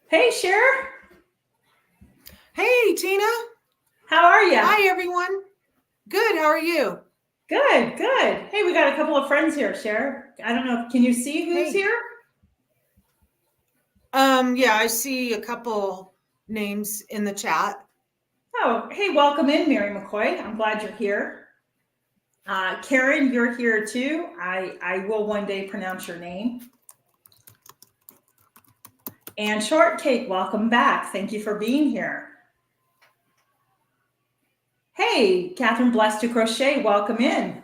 Hey, Cher. Hey, Tina. How are you? Hi, everyone. Good. How are you? Good, good. Hey, we got a couple of friends here, Cher. I don't know. Can you see who's Hey. here? Yeah, I see a couple names in the chat. Oh, hey, welcome in, Mary McCoy. I'm glad you're here. Karen, you're here too. I will one day pronounce your name. And Shortcake, welcome back. Thank you for being here. Hey, Catherine Blessed to Crochet, welcome in.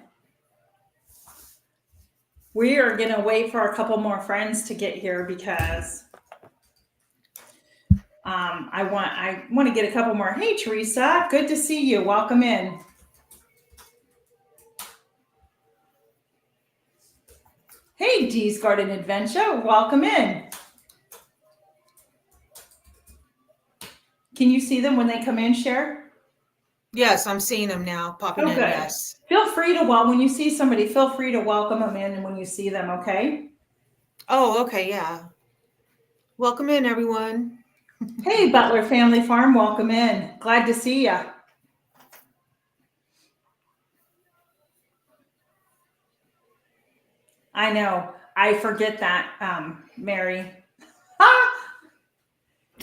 We are going to wait for a couple more friends to get here because I want to get a couple more. Hey, Teresa, good to see you. Welcome in. Hey, Dee's Garden Adventure, welcome in. Can you see them when they come in, Cher? Yes, I'm seeing them now popping in. Good. Yes. Feel free to when you see somebody, feel free to welcome them in when you see them, okay? Oh, okay. Yeah. Welcome in, everyone. Hey, Butler Family Farm, welcome in. Glad to see you. I know. I forget that, Mary.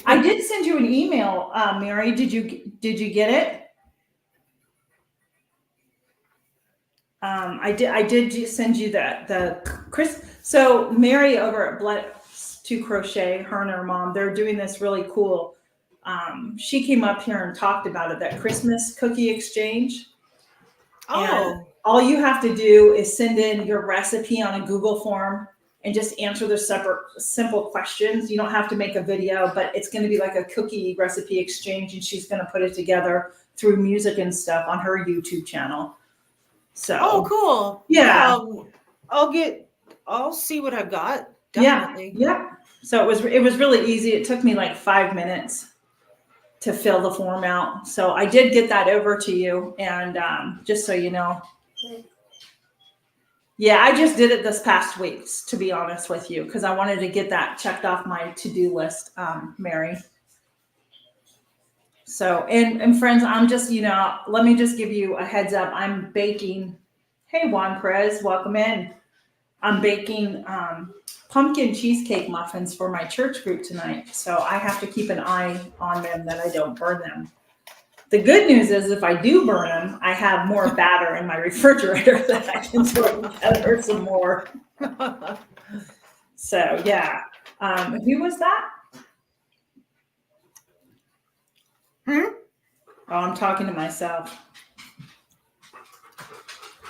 I did send you an email, Mary. Did you get it? I did send you the Chris. So Mary over at Blessed to Crochet, her and her mom, they're doing this really cool. She came up here and talked about it, that Christmas cookie exchange. And Oh, all you have to do is send in your recipe on a Google form and just answer the simple questions. You don't have to make a video, but it's going to be like a cookie recipe exchange, and she's going to put it together through music and stuff on her YouTube channel. So, cool. yeah. I'll see what I've got. Yeah. Definitely. Yep. So it was really easy. It took me like 5 minutes to fill the form out. So I did get that over to you, and just so you know. Yeah, I just did it this past week, to be honest with you, because I wanted to get that checked off my to-do list, Mary. So, and friends, I'm just, let me just give you a heads up. I'm baking. Hey, Juan Perez, welcome in. I'm baking pumpkin cheesecake muffins for my church group tonight. So I have to keep an eye on them that I don't burn them. The good news is if I do burn them, I have more batter in my refrigerator that I can throw together some more. So yeah. Who was that? Oh, I'm talking to myself.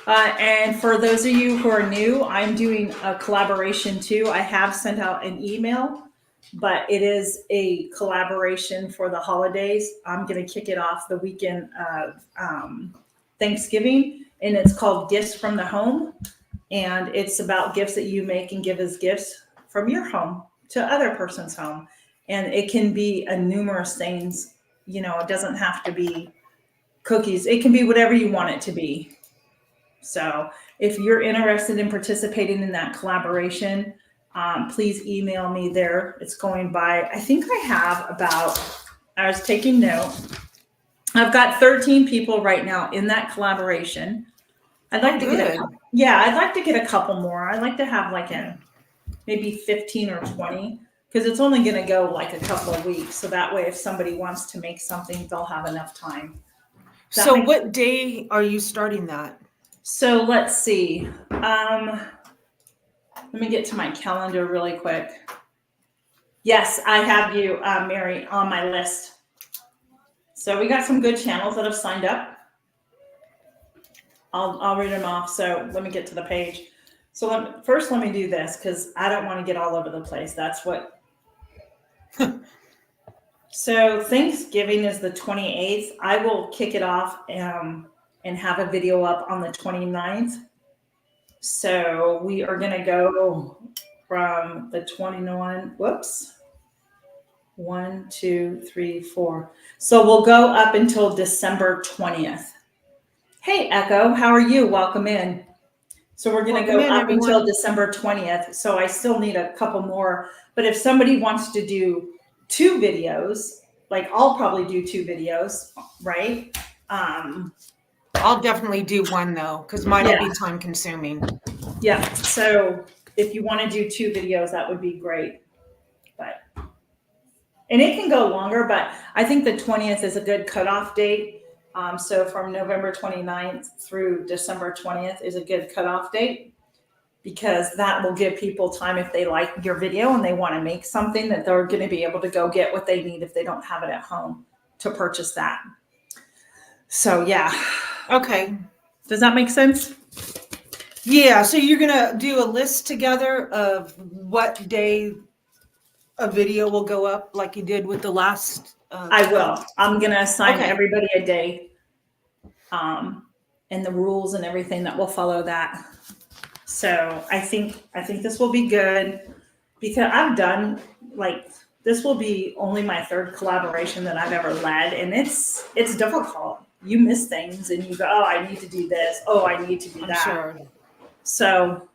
And for those of you who are new, I'm doing a collaboration too. I have sent out an email, but it is a collaboration for the holidays. I'm going to kick it off the weekend of Thanksgiving, and it's called Gifts from the Home. And it's about gifts that you make and give as gifts from your home to other person's home. And it can be a numerous things. It doesn't have to be cookies. It can be whatever you want it to be. So if you're interested in participating in that collaboration, please email me there. It's going by, I think I have I was taking note. I've got 13 people right now in that collaboration. I'd like to get I'd like to get a couple more. I'd like to have like maybe 15 or 20, because it's only going to go like a couple of weeks. So that way, if somebody wants to make something, they'll have enough time. So what day are you starting that? So let's see. Let me get to my calendar really quick. Yes, I have you, Mary, on my list. So we got some good channels that have signed up. I'll read them off. So let me get to the page. So first, let me do this because I don't want to get all over the place. That's what. So Thanksgiving is the 28th. I will kick it off and have a video up on the 29th. So we are going to go from the 21. Whoops. 1, 2, 3, 4. So we'll go up until December 20th. Hey, Echo, how are you? Welcome in. So we're going to go up until December 20th. So I still need a couple more. But if somebody wants to do 2 videos. Like I'll probably do 2 videos, right? I'll definitely do one though, because mine will Yeah. be time consuming. Yeah. So if you want to do 2 videos, that would be great. But and it can go longer, but I think the 20th is a good cutoff date. So from November 29th through December 20th is a good cutoff date, because that will give people time, if they like your video and they want to make something, that they're going to be able to go get what they need if they don't have it at home to purchase that. So yeah. Okay. Does that make sense? Yeah, so you're gonna do a list together of what day a video will go up, like you did with the last. I will. I'm going to assign Okay. everybody a day, and the rules and everything that will follow that. So I think this will be good, because I've done, like, this will be only my 3rd collaboration that I've ever led, and it's difficult. You miss things and you go, oh, I need to do this. Oh, I need to do I'm that. sure. So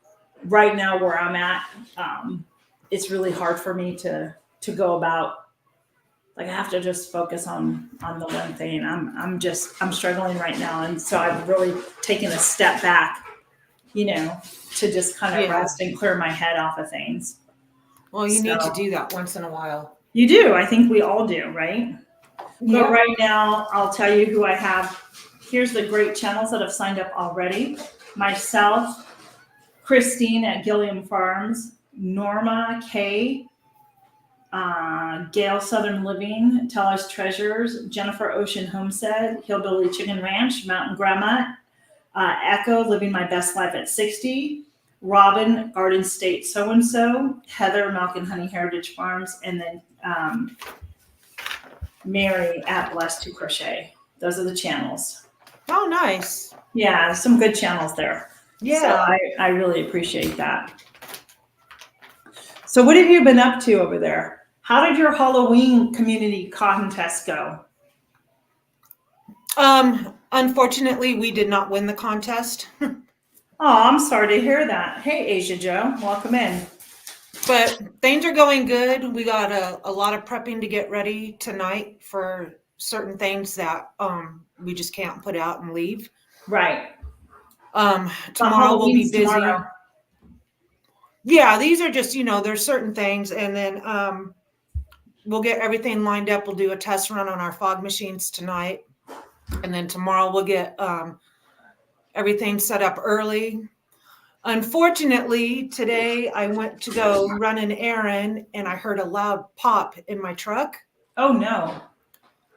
right now where I'm at, it's really hard for me to go about. Like I have to just focus on the one thing. I'm struggling right now, and so I've really taken a step back, to just kind of Yeah. rest and clear my head off of things. Well, you need to So- do that once in a while. You do. I think we all do, right? Yeah. But right now, I'll tell you who I have. Here's the great channels that have signed up already. Myself, Christine at Gilliam Farms, Norma K, Gail Southern Living, Tell Us Treasures, Jennifer Ocean Homestead, Hillbilly Chicken Ranch, Mountain Grandma, Echo Living My Best Life at 60, Robin Garden State So and So, Heather Milk and Honey Heritage Farms, and then Mary at Blessed to Crochet. Those are the channels. Oh, nice. Yeah, some good channels there. Yeah. So I really appreciate that. So what have you been up to over there? How did your Halloween community contest go? Unfortunately, we did not win the contest, Oh, I'm sorry to hear that. Hey, Asia Joe, welcome in. but things are going good. We got a lot of prepping to get ready tonight for certain things that we just can't put out and leave. Right. Tomorrow we'll be Halloween's busy. tomorrow. Yeah, these are just, there's certain things, and then we'll get everything lined up. We'll do a test run on our fog machines tonight, and then tomorrow we'll get everything set up early. Unfortunately, today I went to go run an errand and I heard a loud pop in my truck. Oh no.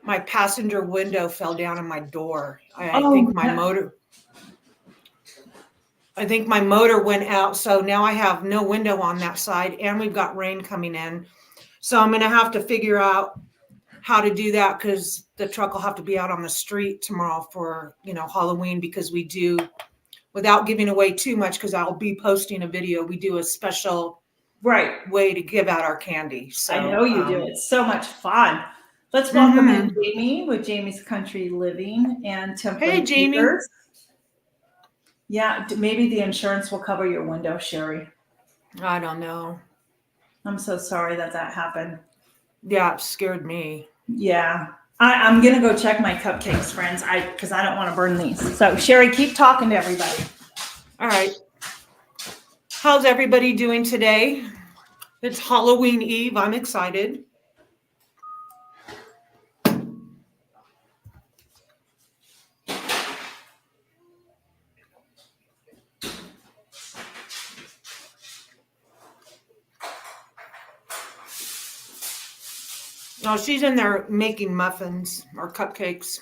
My passenger window fell down on my door. I Oh, think my no. motor went out. So now I have no window on that side, and we've got rain coming in. So I'm going to have to figure out how to do that, because the truck will have to be out on the street tomorrow for, Halloween, because we do, without giving away too much, because I'll be posting a video, we do a special way to give out our candy. So I know you do. It's so much fun. Let's welcome in Jamie with Jamie's Country Living and Temple. Hey, Jamie. Keepers. Yeah, maybe the insurance will cover your window, Sherry. I don't know. I'm so sorry that happened. Yeah, it scared me. Yeah. I'm going to go check my cupcakes, friends, because I don't want to burn these. So, Sherry, keep talking to everybody. All right. How's everybody doing today? It's Halloween Eve. I'm excited. Oh, she's in there making muffins or cupcakes.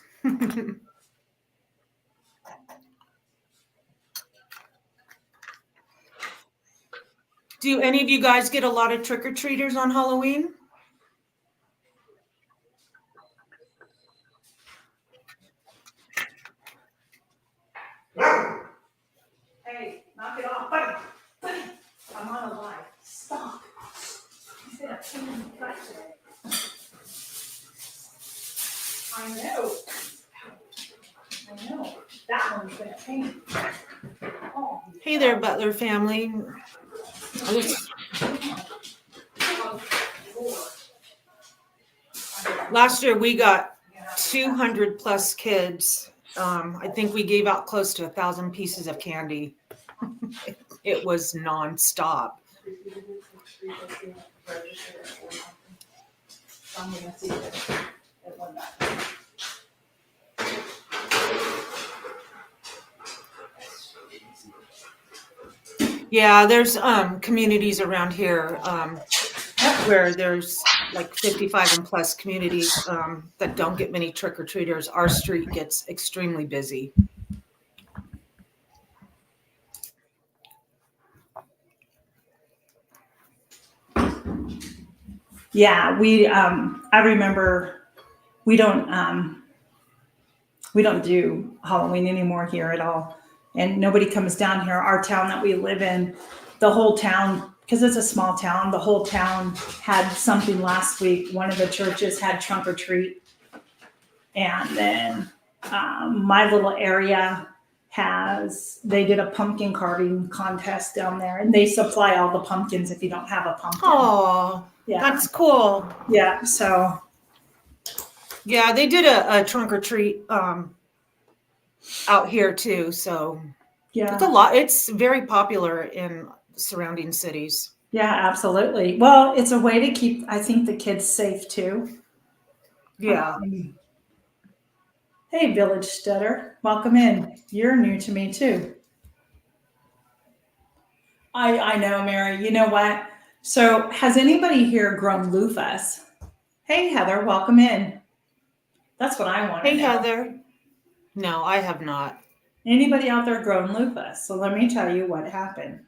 Do any of you guys get a lot of trick-or-treaters on Halloween? Hey, knock it off. Buddy. I'm on a live. Stop. He's going to pain in the butt today. I know. That one's going to pain. Oh, Hey there, Butler family. Last year we got 200 plus kids. I think we gave out close to 1,000 pieces of candy. It was nonstop. Yeah, there's communities around here where there's like 55 and plus communities that don't get many trick-or-treaters. Our street gets extremely busy. Yeah, I remember we don't do Halloween anymore here at all. And nobody comes down here. Our town that we live in, the whole town, because it's a small town, the whole town had something last week. One of the churches had trunk or treat. And then my little area they did a pumpkin carving contest down there, and they supply all the pumpkins if you don't have a pumpkin. Oh, Yeah. that's cool. Yeah, so. Yeah, they did a trunk or treat out here too. So Yeah. it's a lot. It's very popular in surrounding cities. Yeah, absolutely. Well, it's a way to keep, I think, the kids safe too. Yeah. Hey, Village Stutter, welcome in. You're new to me too. I know, Mary. You know what? So, has anybody here grown loofahs? Hey, Heather, welcome in. That's what I want to Hey, know. Heather. No, I have not. Anybody out there grown loofahs? So let me tell you what happened.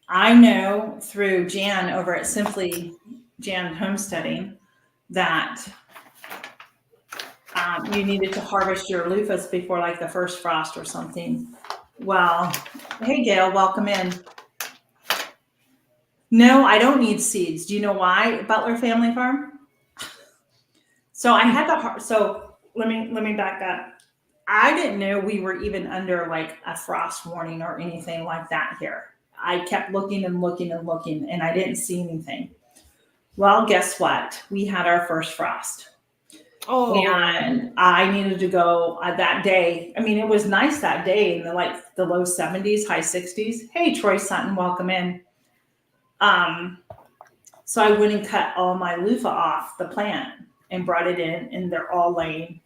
I know through Jan over at Simply Jan Homesteading that you needed to harvest your loofahs before like the first frost or something. Well, hey Gail, welcome in. No, I don't need seeds. Do you know why? Butler Family Farm. So I had to. So let me back up. I didn't know we were even under like a frost warning or anything like that here. I kept looking and looking and looking, and I didn't see anything. Well, guess what? We had our first frost. Oh. And I needed to go that day. I mean, it was nice that day in the low 70s, high 60s. Hey, Troy Sutton, welcome in. So I went and cut all my loofah off the plant and brought it in, and they're all laying.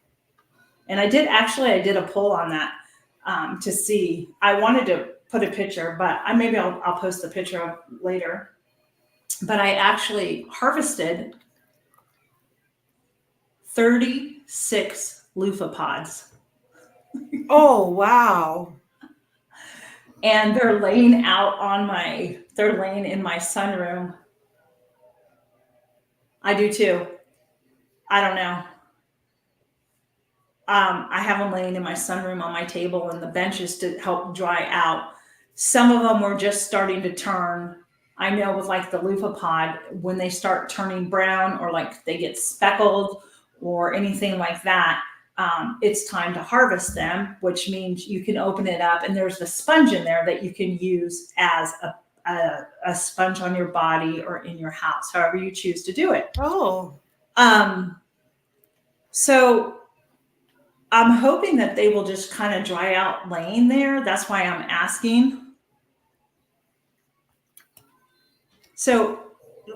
And I did a poll on that to see. I wanted to put a picture, but maybe I'll post the picture later. But I actually harvested 36 loofah pods. Oh, wow. And they're laying in my sunroom. I do too. I don't know. I have them laying in my sunroom on my table and the benches to help dry out. Some of them were just starting to turn. I know with like the loofah pod, when they start turning brown or like they get speckled or anything like that, it's time to harvest them, which means you can open it up and there's a sponge in there that you can use as a sponge on your body or in your house, however you choose to do it. Oh. So I'm hoping that they will just kind of dry out laying there. That's why I'm asking. So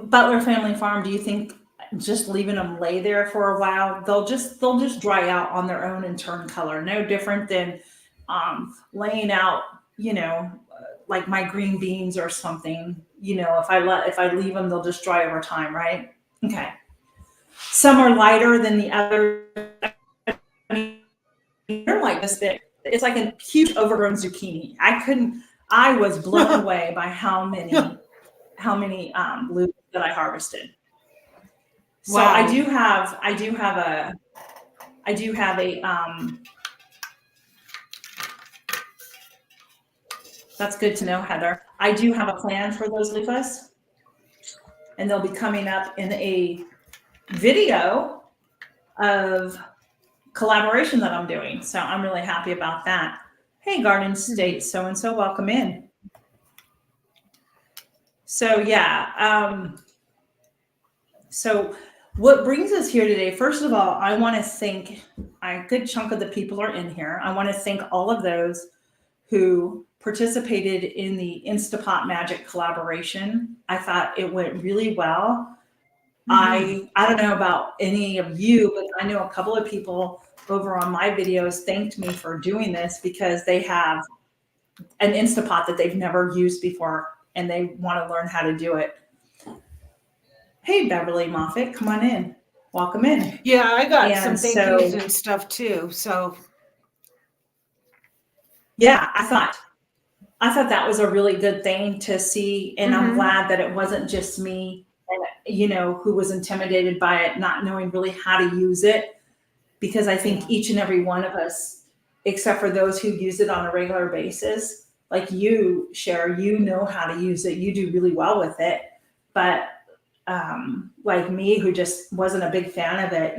Butler Family Farm, do you think just leaving them lay there for a while, they'll just dry out on their own and turn color? No different than laying out, like my green beans or something. If I leave them, they'll just dry over time, right? Okay. Some are lighter than the other. They're like this big. It's like a huge overgrown zucchini. I was blown away by how many loofahs that I harvested. So wow. I do have a that's good to know, Heather. I do have a plan for those loofahs, and they'll be coming up in a video of collaboration that I'm doing. So I'm really happy about that. Hey, Garden State so-and-so, welcome in. So yeah, so What brings us here today, first of all, I want to thank a good chunk of the people are in here. I want to thank all of those who participated in the Instapot Magic collaboration. I thought it went really well. I don't know about any of you, but I know a couple of people over on my videos thanked me for doing this because they have an Instapot that they've never used before and they want to learn how to do it. Hey, Beverly Moffat, come on in. Welcome in. Yeah, I got And some thank so, yous and stuff too. So yeah, I thought that was a really good thing to see. And I'm glad that it wasn't just me, who was intimidated by it, not knowing really how to use it. Because I think each and every one of us, except for those who use it on a regular basis, like you, Cher, you know how to use it. You do really well with it. But like me, who just wasn't a big fan of it,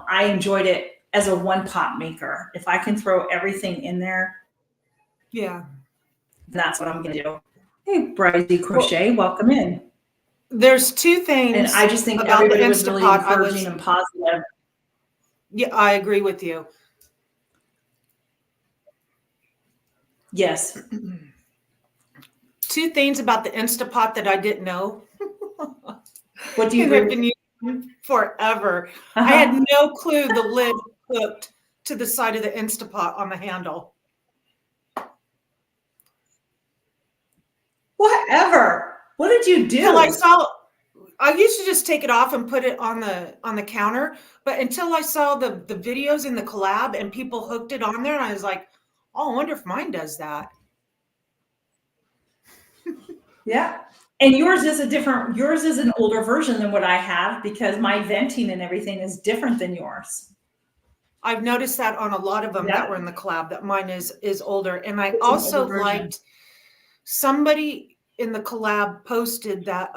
I enjoyed it as a one pot maker. If I can throw everything in there, yeah, that's what I'm going to do. Hey, Bridie Crochet, welcome in. there's two things. And I just think about everybody the was really Instapot. encouraging and positive. Yeah, I agree with you. Yes. Two things about the Instapot that I didn't know. What do you And I've been using forever. I had no clue the lid hooked to the side of the Instapot on the handle. Whatever. What did you do? Until I used to just take it off and put it on the counter, but until I saw the videos in the collab and people hooked it on there, and I was like, oh, I wonder if mine does that. Yeah. And yours is an older version than what I have because my venting and everything is different than yours. I've noticed that on a lot of them that were in the collab, that mine is older. And I also liked somebody in the collab posted that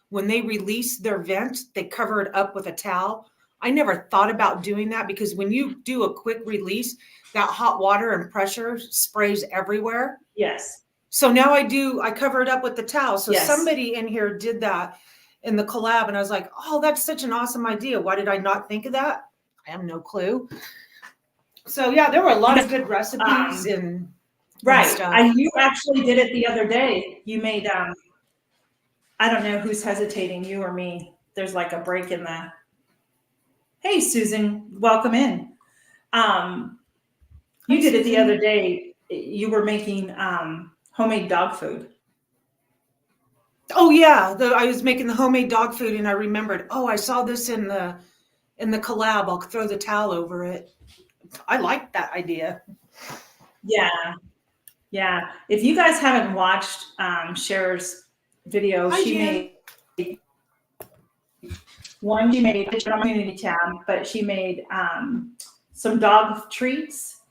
when they release their vent, they cover it up with a towel. I never thought about doing that because when you do a quick release, that hot water and pressure sprays everywhere. Yes. So now I cover it up with the towel. So Yes. somebody in here did that in the collab, and I was like, oh, that's such an awesome idea. Why did I not think of that? I have no clue. So yeah, there were a lot of good recipes and right. You actually did it the other day. You made I don't know who's hesitating, you or me. There's like a break in the. Hey, Susan, welcome in. You did it the other day. You were making homemade dog food. Oh yeah, I was making the homemade dog food, and I remembered. Oh, I saw this in the collab. I'll throw the towel over it. I like that idea. Yeah, yeah. If you guys haven't watched Cher's video, she made it's on community tab, but she made some dog treats,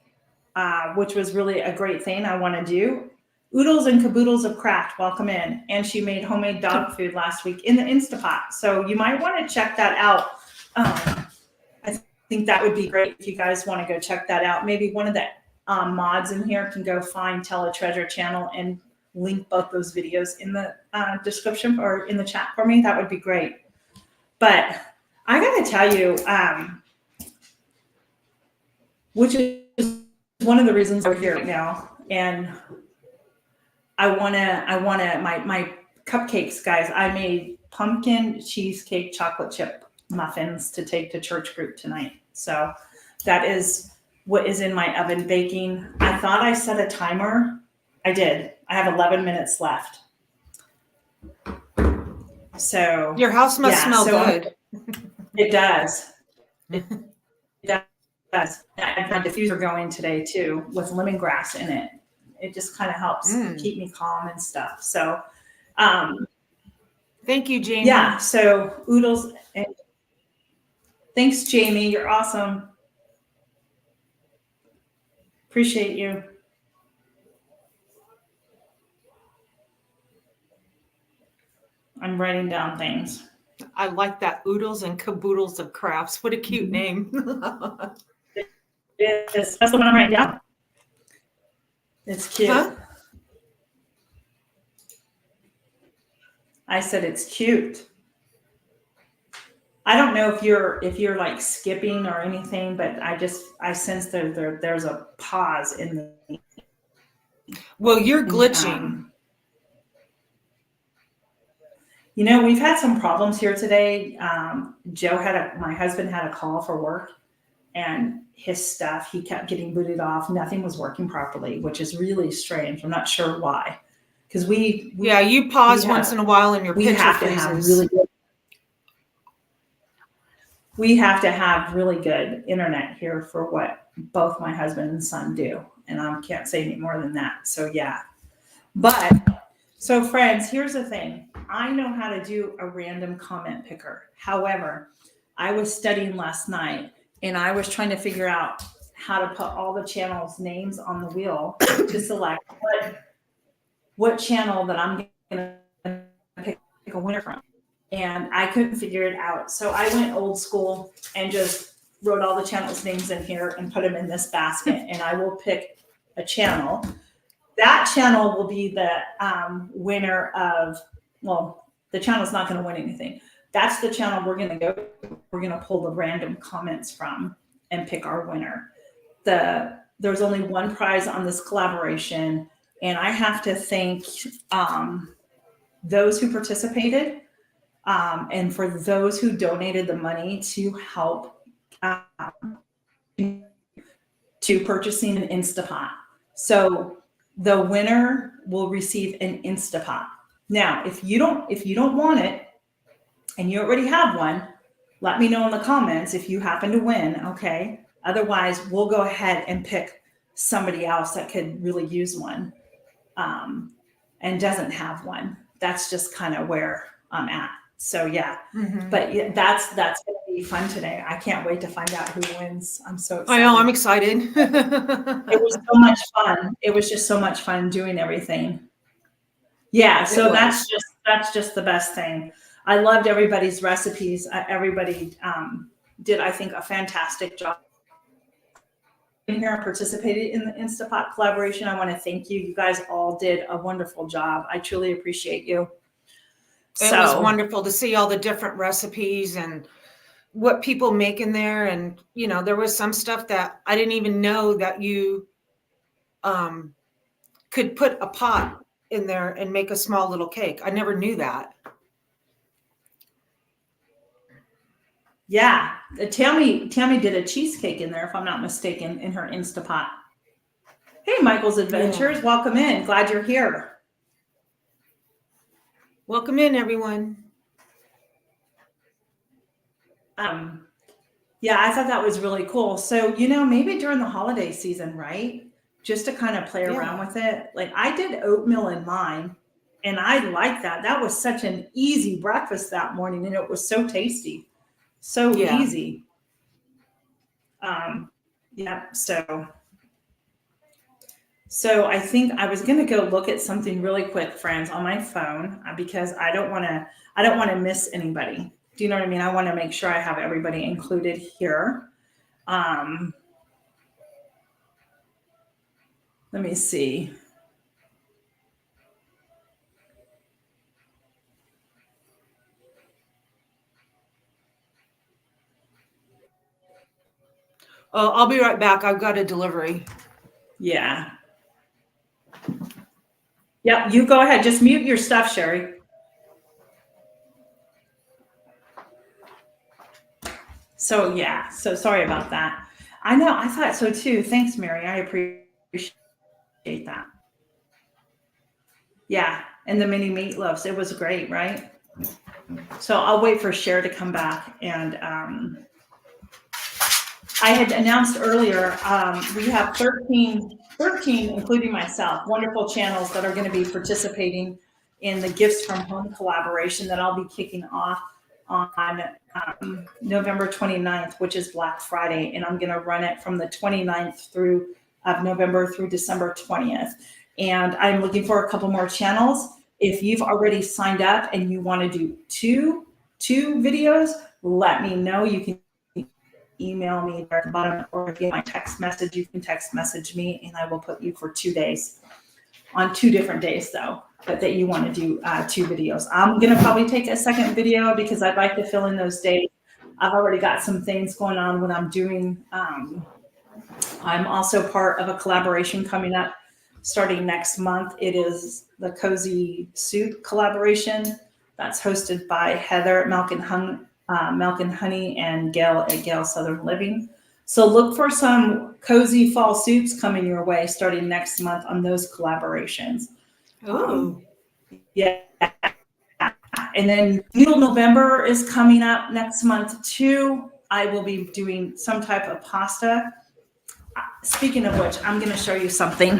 which was really a great thing I want to do. Oodles and Caboodles of Craft, welcome in. And she made homemade dog food last week in the Instapot. So you might want to check that out. I think that would be great if you guys want to go check that out. Maybe one of the mods in here can go find Tell a Treasure channel and link both those videos in the description or in the chat for me. That would be great. But I got to tell you, which is one of the reasons we're here right now. And I want to, my cupcakes, guys, I made pumpkin cheesecake chocolate chip muffins to take to church group tonight. So that is what is in my oven baking. I thought I set a timer. I did. I have 11 minutes left. So your house must smell good. It does. It does. I had a diffuser going today too with lemongrass in it. It just kind of helps keep me calm and stuff. So, thank you, Jamie. Yeah. So oodles. And thanks, Jamie. You're awesome. Appreciate you. I'm writing down things. I like that. Oodles and Caboodles of Crafts. What a cute name. That's the one I'm writing down. It's cute. Huh? I said it's cute. I don't know if you're like skipping or anything, but I sense there's a pause in the Well, you're glitching. We've had some problems here today. My husband had a call for work, and his stuff, he kept getting booted off. Nothing was working properly, which is really strange. I'm not sure why. Because you pause once in a while and your we picture have to freezes. have really good. We have to have really good internet here for what both my husband and son do. And I can't say any more than that. So yeah. But so friends, here's the thing. I know how to do a random comment picker. However, I was studying last night and I was trying to figure out how to put all the channels' names on the wheel to select what channel that I'm going to pick a winner from. And I couldn't figure it out. So I went old school and just wrote all the channels' names in here and put them in this basket. And I will pick a channel. That channel will be the winner of, well, the channel's not going to win anything. That's the channel we're going to pull the random comments from and pick our winner. There's only one prize on this collaboration. And I have to thank those who participated. And for those who donated the money to help to purchasing an Instapot. So the winner will receive an Instapot. Now, if you don't want it and you already have one, let me know in the comments if you happen to win, okay? Otherwise, we'll go ahead and pick somebody else that could really use one and doesn't have one. That's just kind of where I'm at. So yeah, but yeah, that's going to be fun today. I can't wait to find out who wins. I'm so excited. I know, I'm excited. It was so much fun. It was just so much fun doing everything. Yeah, so that's just the best thing. I loved everybody's recipes. Everybody did, I think, a fantastic job in here and participated in the Instapot collaboration. I want to thank you. You guys all did a wonderful job. I truly appreciate you. It was wonderful to see all the different recipes and what people make in there. And, there was some stuff that I didn't even know that you could put a pot in there and make a small little cake. I never knew that. Yeah. Tammy did a cheesecake in there, if I'm not mistaken, in her Instapot. Hey, Michael's Adventures. Yeah. Welcome in. Glad you're here. Welcome in, everyone. Yeah, I thought that was really cool. So, maybe during the holiday season, right? Just to kind of play around with it. Like I did oatmeal in mine and I liked that. That was such an easy breakfast that morning and it was so tasty. So easy. So I think I was going to go look at something really quick, friends, on my phone because I don't want to miss anybody. Do you know what I mean? I want to make sure I have everybody included here. Let me see. I'll be right back. I've got a delivery. Yeah. Yep, you go ahead. Just mute your stuff, Sherry. So sorry about that. I know, I thought so too. Thanks, Mary. I appreciate that. Yeah, and the mini meatloaves. It was great, right? So I'll wait for Cher to come back. And I had announced earlier, we have 13, including myself, wonderful channels that are going to be participating in the Gifts from Home collaboration that I'll be kicking off on November 29th, which is Black Friday. And I'm going to run it from the 29th of November through December 20th. And I'm looking for a couple more channels. If you've already signed up and you want to do two videos, let me know. You can email me at the bottom, or if you have my text message, you can text message me and I will put you for 2 days on 2 different days though, but that you want to do 2 videos. I'm going to probably take a second video because I'd like to fill in those days I've already got some things going on when I'm doing. I'm also part of a collaboration coming up starting next month. It is the Cozy Soup collaboration that's hosted by Heather Milk and Honey and Gail at Gail Southern Living. So look for some cozy fall soups coming your way starting next month on those collaborations. Ooh. Yeah. And then Noodle November is coming up next month too. I will be doing some type of pasta. Speaking of which, I'm going to show you something.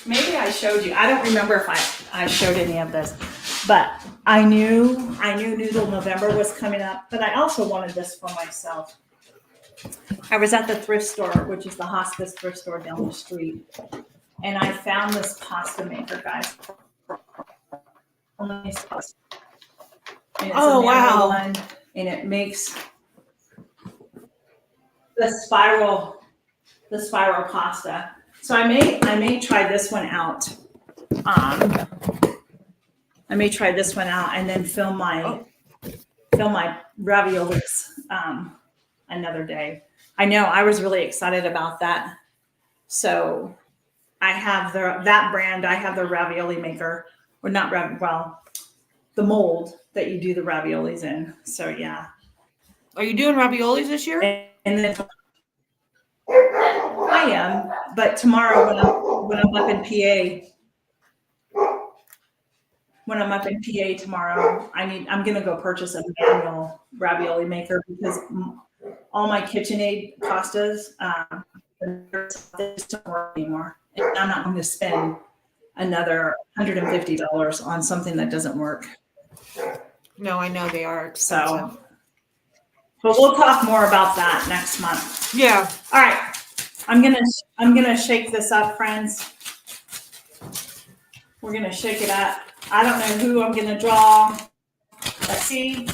Maybe I showed you. I don't remember if I showed any of this, but I knew Noodle November was coming up, but I also wanted this for myself. I was at the thrift store, which is the hospice thrift store down the street, and I found this pasta maker, guys. And it's Oh, a wow. one, and it makes the spiral pasta. So I may try this one out. I may try this one out and then film my raviolis another day. I know I was really excited about that. So I have that brand. I have the ravioli maker, or not the mold that you do the raviolis in. So yeah. Are you doing raviolis this year? And then I am, but tomorrow when I'm up in PA. When I'm up in PA tomorrow, I'm gonna go purchase a manual ravioli maker because all my KitchenAid pastas they just don't work anymore, and I'm not going to spend another $150 on something that doesn't work. No, I know they are expensive. So, but we'll talk more about that next month. Yeah. All right, I'm gonna shake this up, friends. We're gonna shake it up. I don't know who I'm gonna draw. Let's see.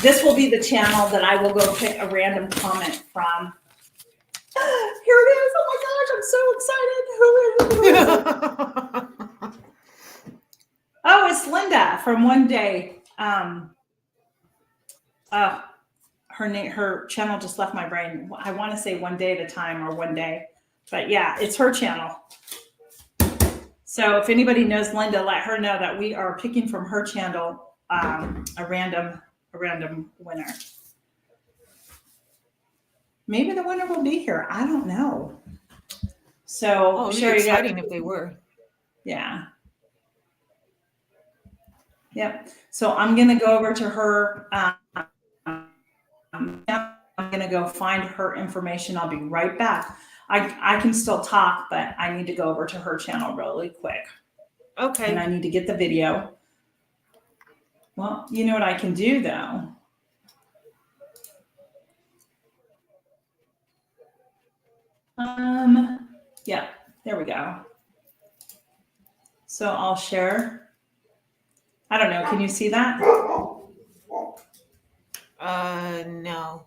This will be the channel that I will go pick a random comment from. Here it is. Oh my gosh, I'm so excited. Who is it? Oh, it's Linda from One Day. Her channel just left my brain. I want to say One Day at a Time or One Day, but yeah, it's her channel. So if anybody knows Linda, let her know that we are picking from her channel a random winner. Maybe the winner will be here. I don't know. So it'd be exciting if they were. Yeah. Yep. So I'm gonna go over to her. I'm gonna go find her information. I'll be right back. I can still talk, but I need to go over to her channel really quick. Okay. And I need to get the video. Well, you know what I can do though? Yeah, there we go. So I'll share. I don't know. Can you see that? No.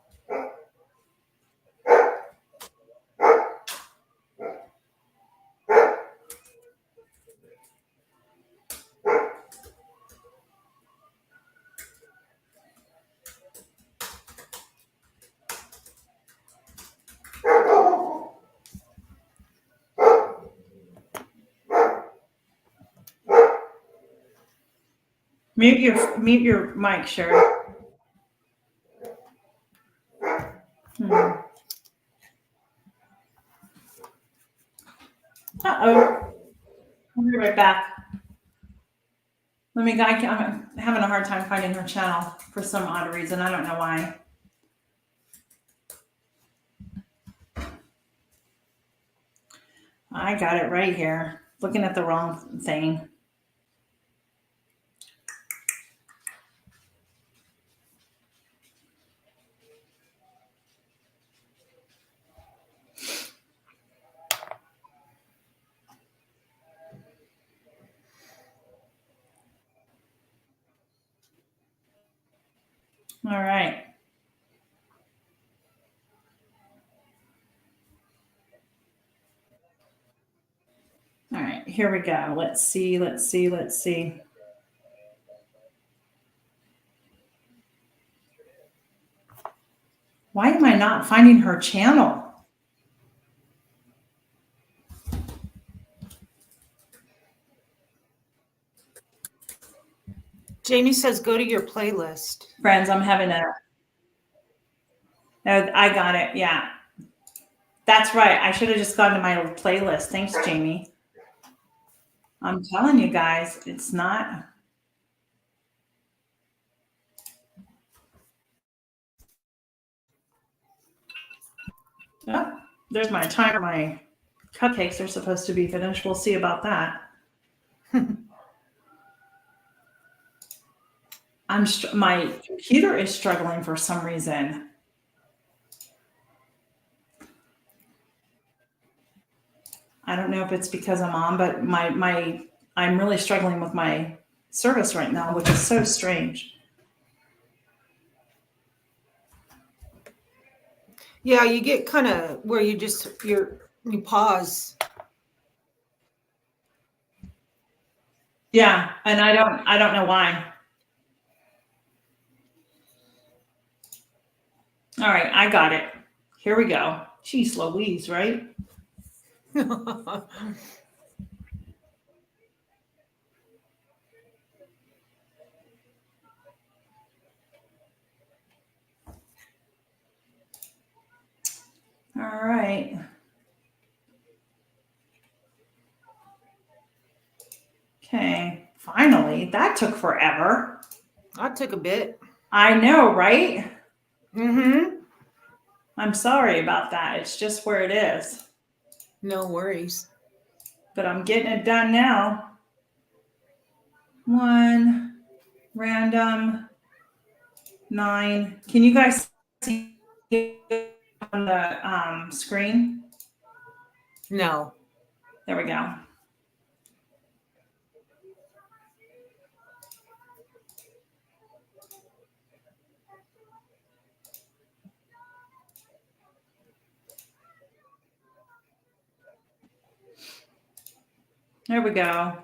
Mute your mic, Sherry. Uh-oh. I'll be right back. I'm having a hard time finding her channel for some odd reason. I don't know why. I got it right here. Looking at the wrong thing. All right. here we go. Let's see. Why am I not finding her channel? Jamie says go to your playlist. Friends, I'm having a. Oh, I got it. Yeah. That's right. I should have just gone to my playlist. Thanks, Jamie. I'm telling you guys, it's not. Oh, there's my timer. My cupcakes are supposed to be finished. We'll see about that. My computer is struggling for some reason. I don't know if it's because I'm on, but I'm really struggling with my service right now, which is so strange. Yeah, you get kind of where you pause. Yeah, and I don't know why. All right, I got it. Here we go. Jeez Louise, right? All right. Okay, finally. That took forever. That took a bit. I know, right? Mm-hmm. I'm sorry about that. It's just where it is. No worries. But I'm getting it done now. 1 random 9. Can you guys see it on the screen? No. There we go. There we go.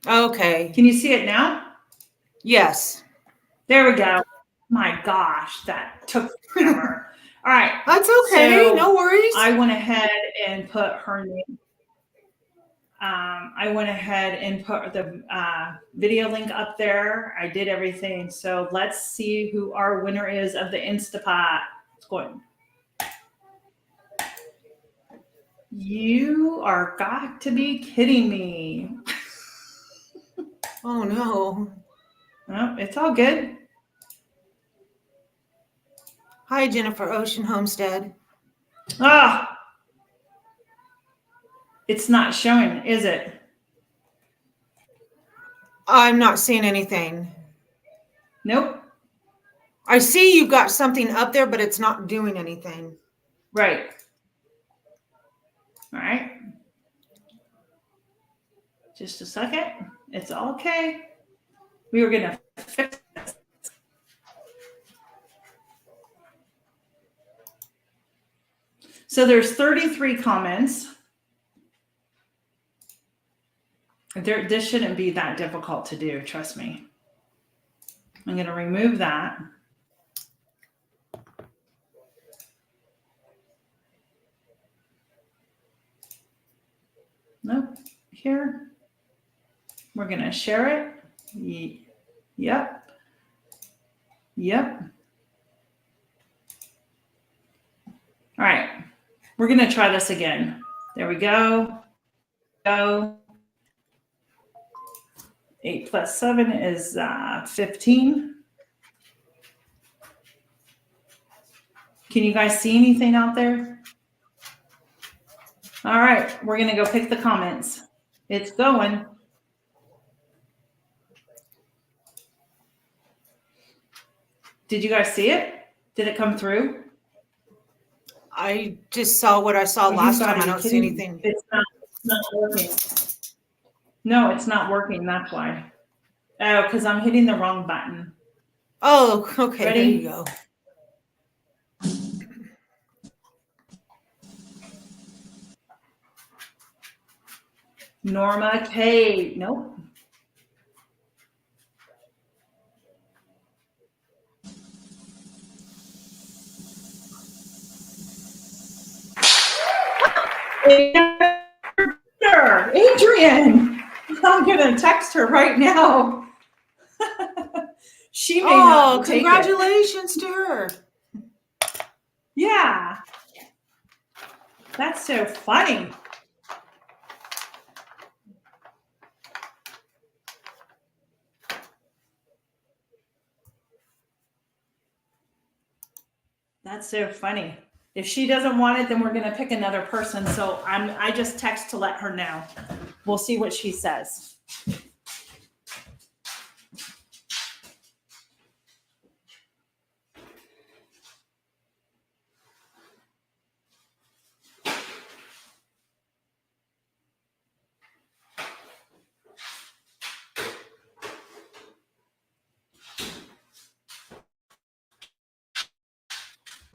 Okay. Can you see it now? Yes. There we go. My gosh, that took forever. All right. That's okay. So no worries. I went ahead and put her name. I went ahead and put the video link up there. I did everything. So let's see who our winner is of the Instapot. It's going. You are got to be kidding me. Oh no. Oh, it's all good. Hi, Jennifer Ocean Homestead. Ah, it's not showing, is it? I'm not seeing anything. Nope. I see you've got something up there, but it's not doing anything. Right. All right. Just a second. It's all okay. We were going to fix this. So there's 33 comments. This shouldn't be that difficult to do, trust me. I'm going to remove that. Nope. Here. We're going to share it. Yep. Yep. All right. We're going to try this again. There we go. Go. 8 plus 7 is 15. Can you guys see anything out there? All right, we're going to go pick the comments. It's going. Did you guys see it? Did it come through? I just saw what I saw last time. I don't see anything. It's not working. No, it's not working. That's why. Oh, because I'm hitting the wrong button. Oh, okay. Ready? There you go. Norma K. Nope. Adrian. I'm gonna text her right now. She may not take it. Congratulations to her. Yeah. That's so funny. That's so funny. If she doesn't want it, then we're gonna pick another person. So I just text to let her know. We'll see what she says.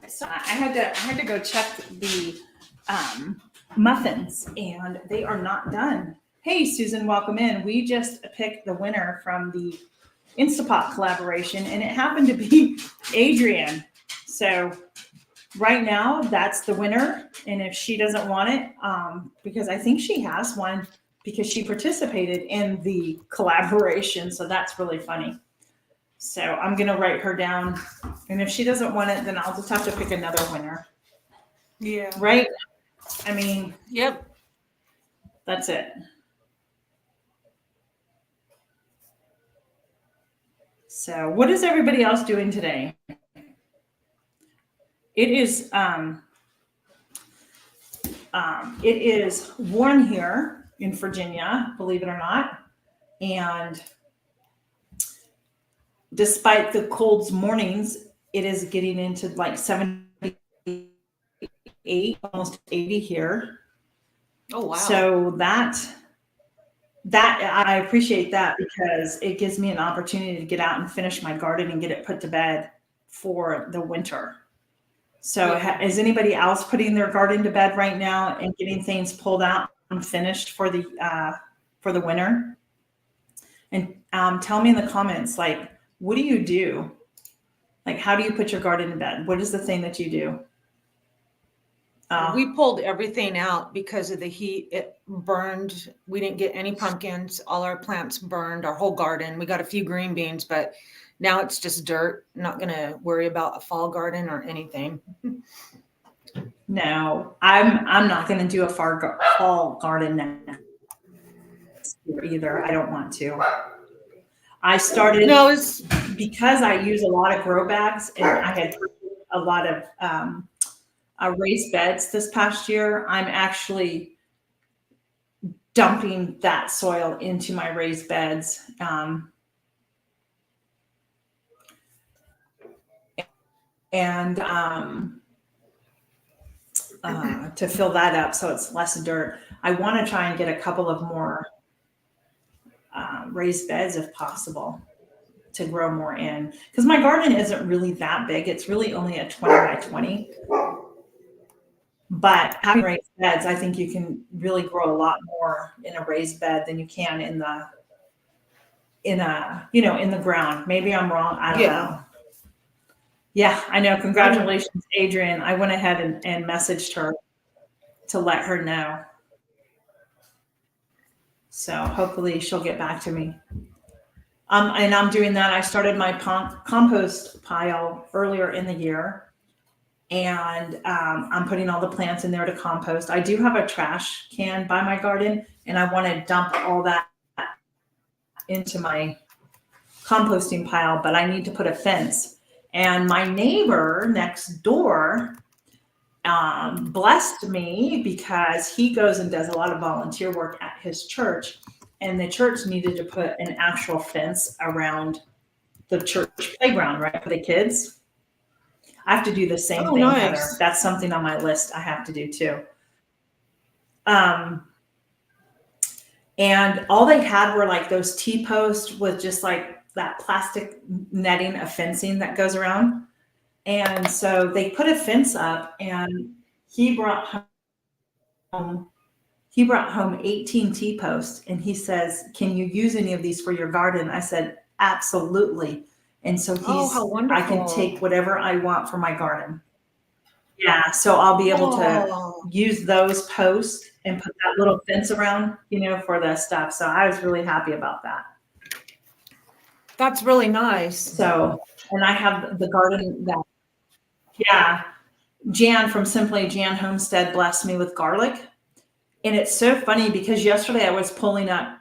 So I had to go check the muffins, and they are not done. Hey, Susan, welcome in. We just picked the winner from the Instapot collaboration, and it happened to be Adrian. So right now, that's the winner. And if she doesn't want it, because I think she has one because she participated in the collaboration. So that's really funny. So I'm going to write her down. And if she doesn't want it, then I'll just have to pick another winner. Yeah. Right? I mean, Yep. that's it. So what is everybody else doing today? It is warm here in Virginia, believe it or not. And despite the cold mornings, it is getting into like 78, almost 80 here. Oh, wow. So that I appreciate that because it gives me an opportunity to get out and finish my garden and get it put to bed for the winter. So is anybody else putting their garden to bed right now and getting things pulled out and finished for the winter? And tell me in the comments, like, what do you do? Like, how do you put your garden to bed? What is the thing that you do? We pulled everything out because of the heat. It burned. We didn't get any pumpkins. All our plants burned, our whole garden. We got a few green beans, but now it's just dirt. Not going to worry about a fall garden or anything. No, I'm not going to do a fall garden next year either. I don't want to. I started because I use a lot of grow bags, and I had a lot of raised beds this past year. I'm actually dumping that soil into my raised beds. To fill that up so it's less dirt. I want to try and get a couple of more raised beds if possible to grow more in, because my garden isn't really that big. It's really only a 20 by 20. But having raised beds, I think you can really grow a lot more in a raised bed than you can in the ground. Maybe I'm wrong. I don't know. Yeah, I know. Congratulations, Adrian. I went ahead and messaged her to let her know. So hopefully she'll get back to me. And I'm doing that. I started my compost pile earlier in the year, and I'm putting all the plants in there to compost. I do have a trash can by my garden, and I want to dump all that into my composting pile, but I need to put a fence. And my neighbor next door blessed me because he goes and does a lot of volunteer work at his church, and the church needed to put an actual fence around the church playground, right, for the kids. I have to do the same thing, nice. Heather. That's something on my list I have to do too. And all they had were like those T-posts with just like that plastic netting of fencing that goes around. And so they put a fence up, and he brought home He brought home 18 T-posts and he says, "Can you use any of these for your garden?" I said, "Absolutely." And so Oh, how I can take wonderful. whatever I want for my garden. Yeah, so I'll be able to Oh, use those posts and put that little fence around, for the stuff. So I was really happy about that. that's really nice. So, and I have the garden that, yeah, Jan from Simply Jan Homestead blessed me with garlic. And it's so funny because yesterday I was pulling up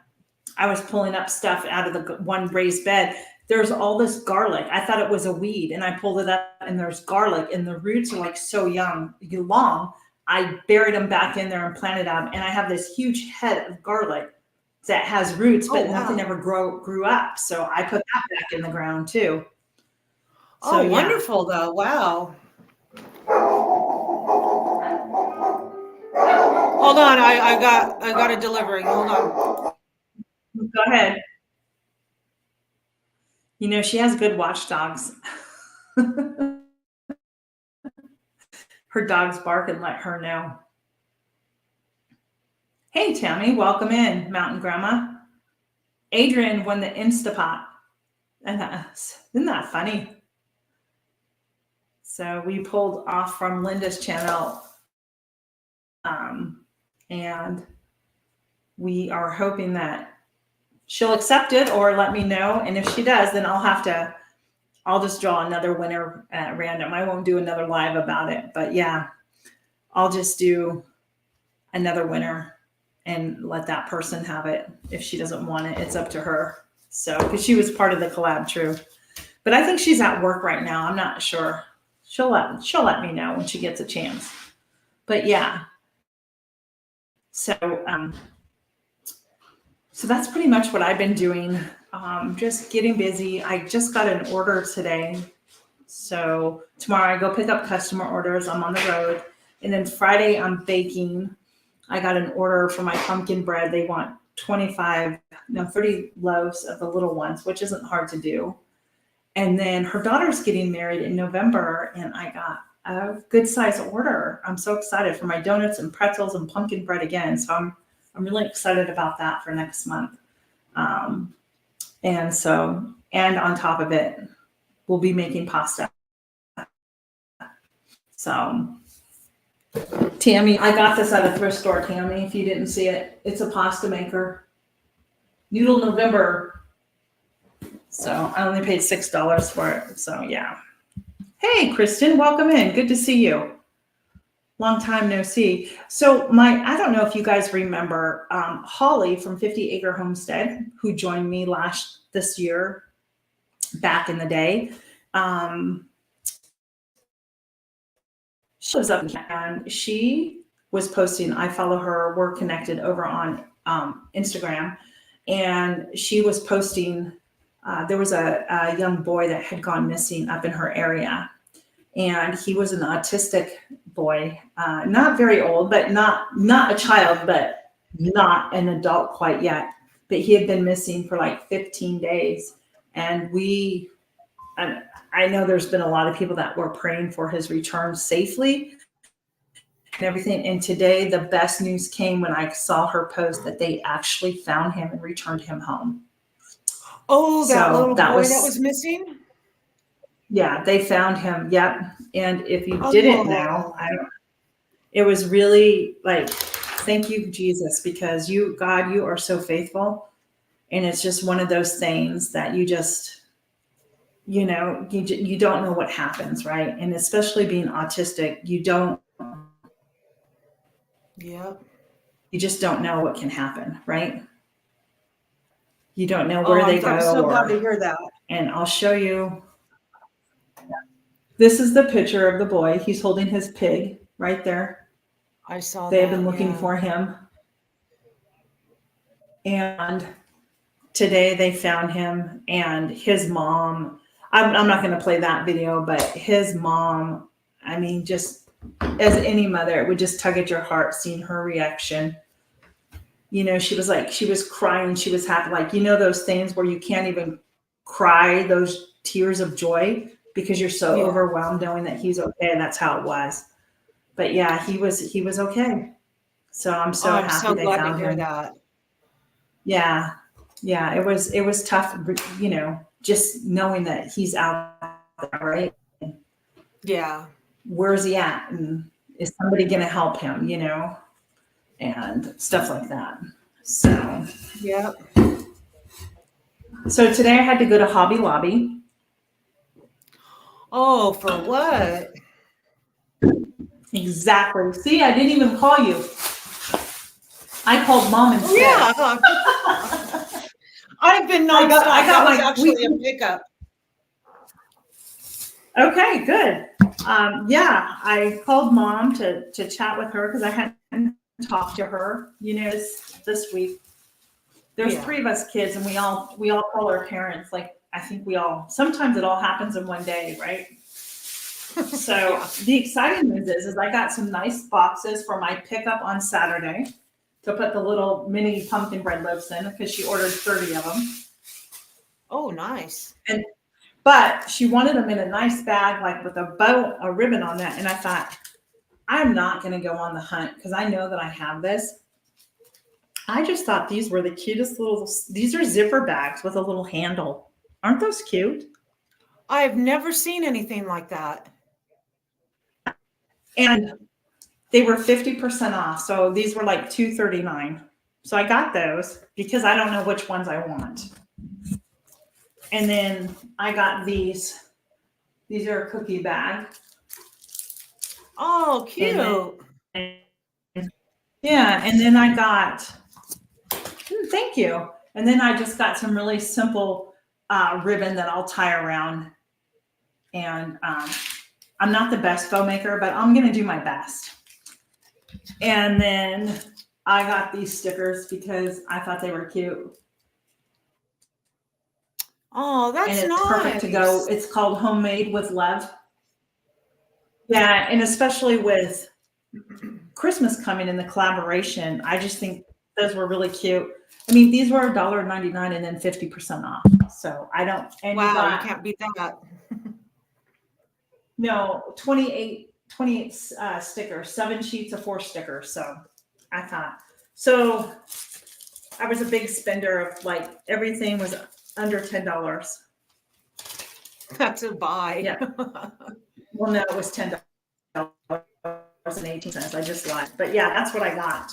stuff out of the one raised bed. There's all this garlic. I thought it was a weed, and I pulled it up, and there's garlic, and the roots are like so long. I buried them back in there and planted them, and I have this huge head of garlic that has roots, Oh, but nothing wow. ever grew up. So I put that back in the ground too. So Oh, yeah. wonderful though. Wow. Hold on, I got a delivery. Hold on. Go ahead. She has good watchdogs. Her dogs bark and let her know. Hey, Tammy, welcome in, Mountain Grandma. Adrian won the Instapot. And isn't that funny? So we pulled off from Linda's channel, and we are hoping that she'll accept it or let me know. And if she does, then I'll just draw another winner at random. I won't do another live about it, but yeah, I'll just do another winner and let that person have it. If she doesn't want it, it's up to her. So, because she was part of the collab, true. But I think she's at work right now. I'm not sure. She'll let me know when she gets a chance. But yeah. So so that's pretty much what I've been doing. Just getting busy. I just got an order today. So tomorrow I go pick up customer orders. I'm on the road. And then Friday I'm baking. I got an order for my pumpkin bread. They want 30 loaves of the little ones, which isn't hard to do. And then her daughter's getting married in November, and I got a good size order. I'm so excited for my donuts and pretzels and pumpkin bread again. So I'm really excited about that for next month. And on top of it, we'll be making pasta. So Tammy, I got this at a thrift store, Tammy, if you didn't see it. It's a pasta maker. Noodle November. So I only paid $6 for it. So yeah. Hey, Kristen, welcome in. Good to see you. Long time no see. So I don't know if you guys remember Holly from 50 Acre Homestead, who joined me this year, back in the day. She lives up and she was posting. I follow her. We're connected over on Instagram, and she was posting. There was a young boy that had gone missing up in her area, and he was an autistic boy, not very old, but not a child, but not an adult quite yet. But he had been missing for like 15 days, and I know there's been a lot of people that were praying for his return safely and everything. And today, the best news came when I saw her post that they actually found him and returned him home. Oh, that So little boy that was missing? Yeah, they found him. Yep. And if you didn't know, Oh, it was really like, thank you, Jesus, because God, you are so faithful. And it's just one of those things that you just, you don't know what happens, right? And especially being autistic, yeah. you just don't know what can happen, right? You don't know Oh, where they I'm go so glad to hear that. and I'll show you. This is the picture of the boy. He's holding his pig right there. I saw They have that. been looking Yeah. for him. And today they found him, and his mom, I'm not going to play that video, but his mom, I mean, just as any mother, it would just tug at your heart seeing her reaction. She was crying. She was happy. Like, those things where you can't even cry, those tears of joy because you're so Yeah. overwhelmed knowing that he's okay. And that's how it was. But yeah, he was okay. So I'm Oh, so I'm happy so they glad to found hear him. that. Yeah. Yeah. It was tough, just knowing that he's out there, right? Yeah. Where's he at? And is somebody going to help him, and stuff like that. So, Yep. so today I had to go to Hobby Lobby. Oh, for what? Exactly. See, I didn't even call you. I called mom Oh, instead. yeah. I've been I got nonstop. That was my actually a weekly. pickup. Okay, good. Yeah, I called mom to chat with her because I hadn't talked to her, this week. There's Yeah. 3 of us kids, and we all call our parents. Like, I think sometimes it all happens in one day, right? So Yeah. the exciting news is I got some nice boxes for my pickup on Saturday to put the little mini pumpkin bread loaves in because she ordered 30 of them. Oh, nice. But she wanted them in a nice bag, like with a ribbon on that. And I thought, I'm not going to go on the hunt because I know that I have this. I just thought these were the cutest these are zipper bags with a little handle. Aren't those cute? I've never seen anything like that. And they were 50% off. So these were like $2.39. So I got those because I don't know which ones I want. And then I got these. These are a cookie bag. Oh, cute. Yeah, and then I got, thank you. And then I just got some really simple ribbon that I'll tie around. And I'm not the best bow maker, but I'm going to do my best. And then I got these stickers because I thought they were cute. Oh, And that's it's perfect to go. nice. It's called Homemade with Love. Yeah, and especially with Christmas coming in the collaboration, I just think those were really cute. I mean, these were $1.99 and then 50% off. So I don't, and you Wow, you got, can't beat that. no, 28 stickers, 7 sheets of 4 stickers. So I thought, so I was a big spender of like everything was under $10. That's a buy. Yeah. Well, no, it was $10.18. I just lied. But yeah, that's what I got.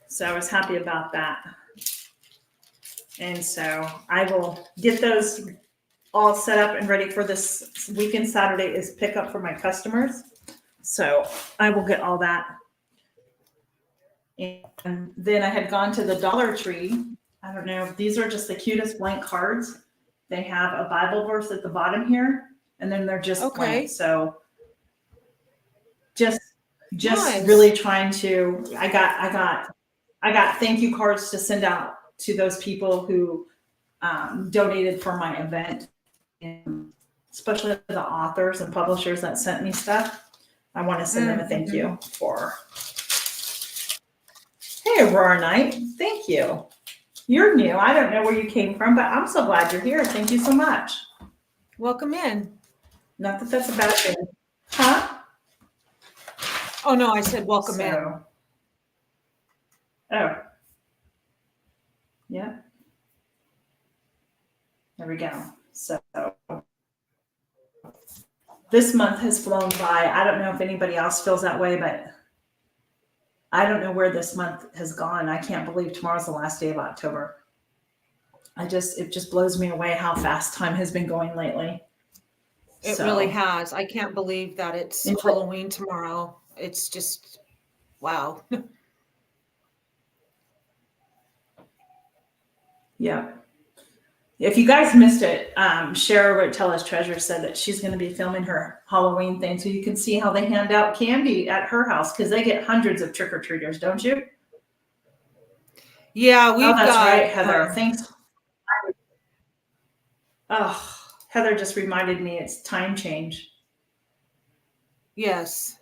So I was happy about that. And so I will get those all set up and ready for this weekend. Saturday is pickup for my customers. So I will get all that. And then I had gone to the Dollar Tree. I don't know. These are just the cutest blank cards. They have a Bible verse at the bottom here, and then they're just Okay. blank. So just Nice. really trying to. I got thank you cards to send out to those people who donated for my event, and especially the authors and publishers that sent me stuff. I want to send them a thank you for. Hey, Aurora Knight, thank you. You're new. I don't know where you came from, but I'm so glad you're here. Thank you so much. Welcome in. Not that that's a bad thing. Huh? Oh, no, I said welcome in. Oh. Yeah. There we go. So this month has flown by. I don't know if anybody else feels that way, but I don't know where this month has gone. I can't believe tomorrow's the last day of October. It just blows me away how fast time has been going lately. It really has. I can't believe that it's Halloween tomorrow. It's just, wow. Yeah. If you guys missed it, Shara Tell Us Treasure said that she's going to be filming her Halloween thing, so you can see how they hand out candy at her house because they get hundreds of trick or treaters, don't you? Yeah, we've that's got. Right, Heather. Thanks. Oh, Heather just reminded me it's time change. Yes.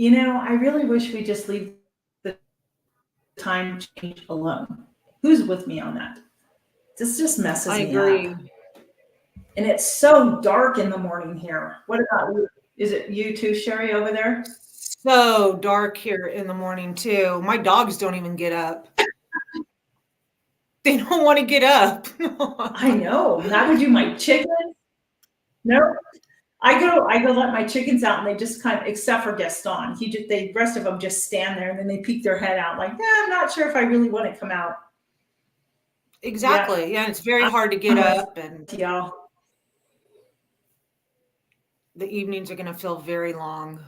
I really wish we just leave the time change alone. Who's with me on that? This just messes me up. And it's so dark in the morning here. What about you? Is it you too, Sherry, over there? so dark here in the morning too. My dogs don't even get up. They don't want to get up. I know. Neither do my chickens. No, I go let my chickens out and they just kind of, except for Gaston, the rest of them just stand there and then they peek their head out like, I'm not sure if I really want to come out. Exactly. Yeah, it's very hard to get up, and Y'all. the evenings are going to feel very long.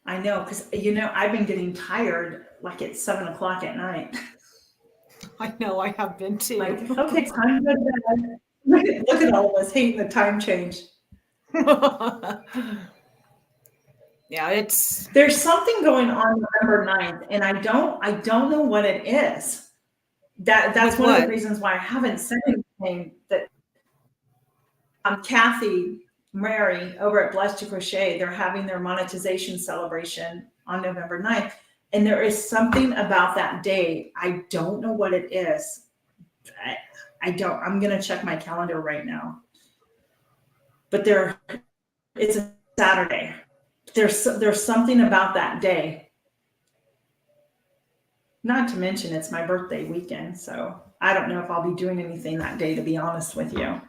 I know, because I've been getting tired like at 7 o'clock at night. I know, I have been too. Like, okay, it's time to go to bed. Look at all of us hating the time change. Yeah, there's something going on November 9th, and I don't know what it is. That's one of the reasons why I haven't said anything. That Kathy, Mary over at Blessed to Crochet, they're having their monetization celebration on November 9th. And there is something about that day. I don't know what it is. I'm going to check my calendar right now. But it's a Saturday. There's something about that day. Not to mention it's my birthday weekend. So I don't know if I'll be doing anything that day, to be honest with you.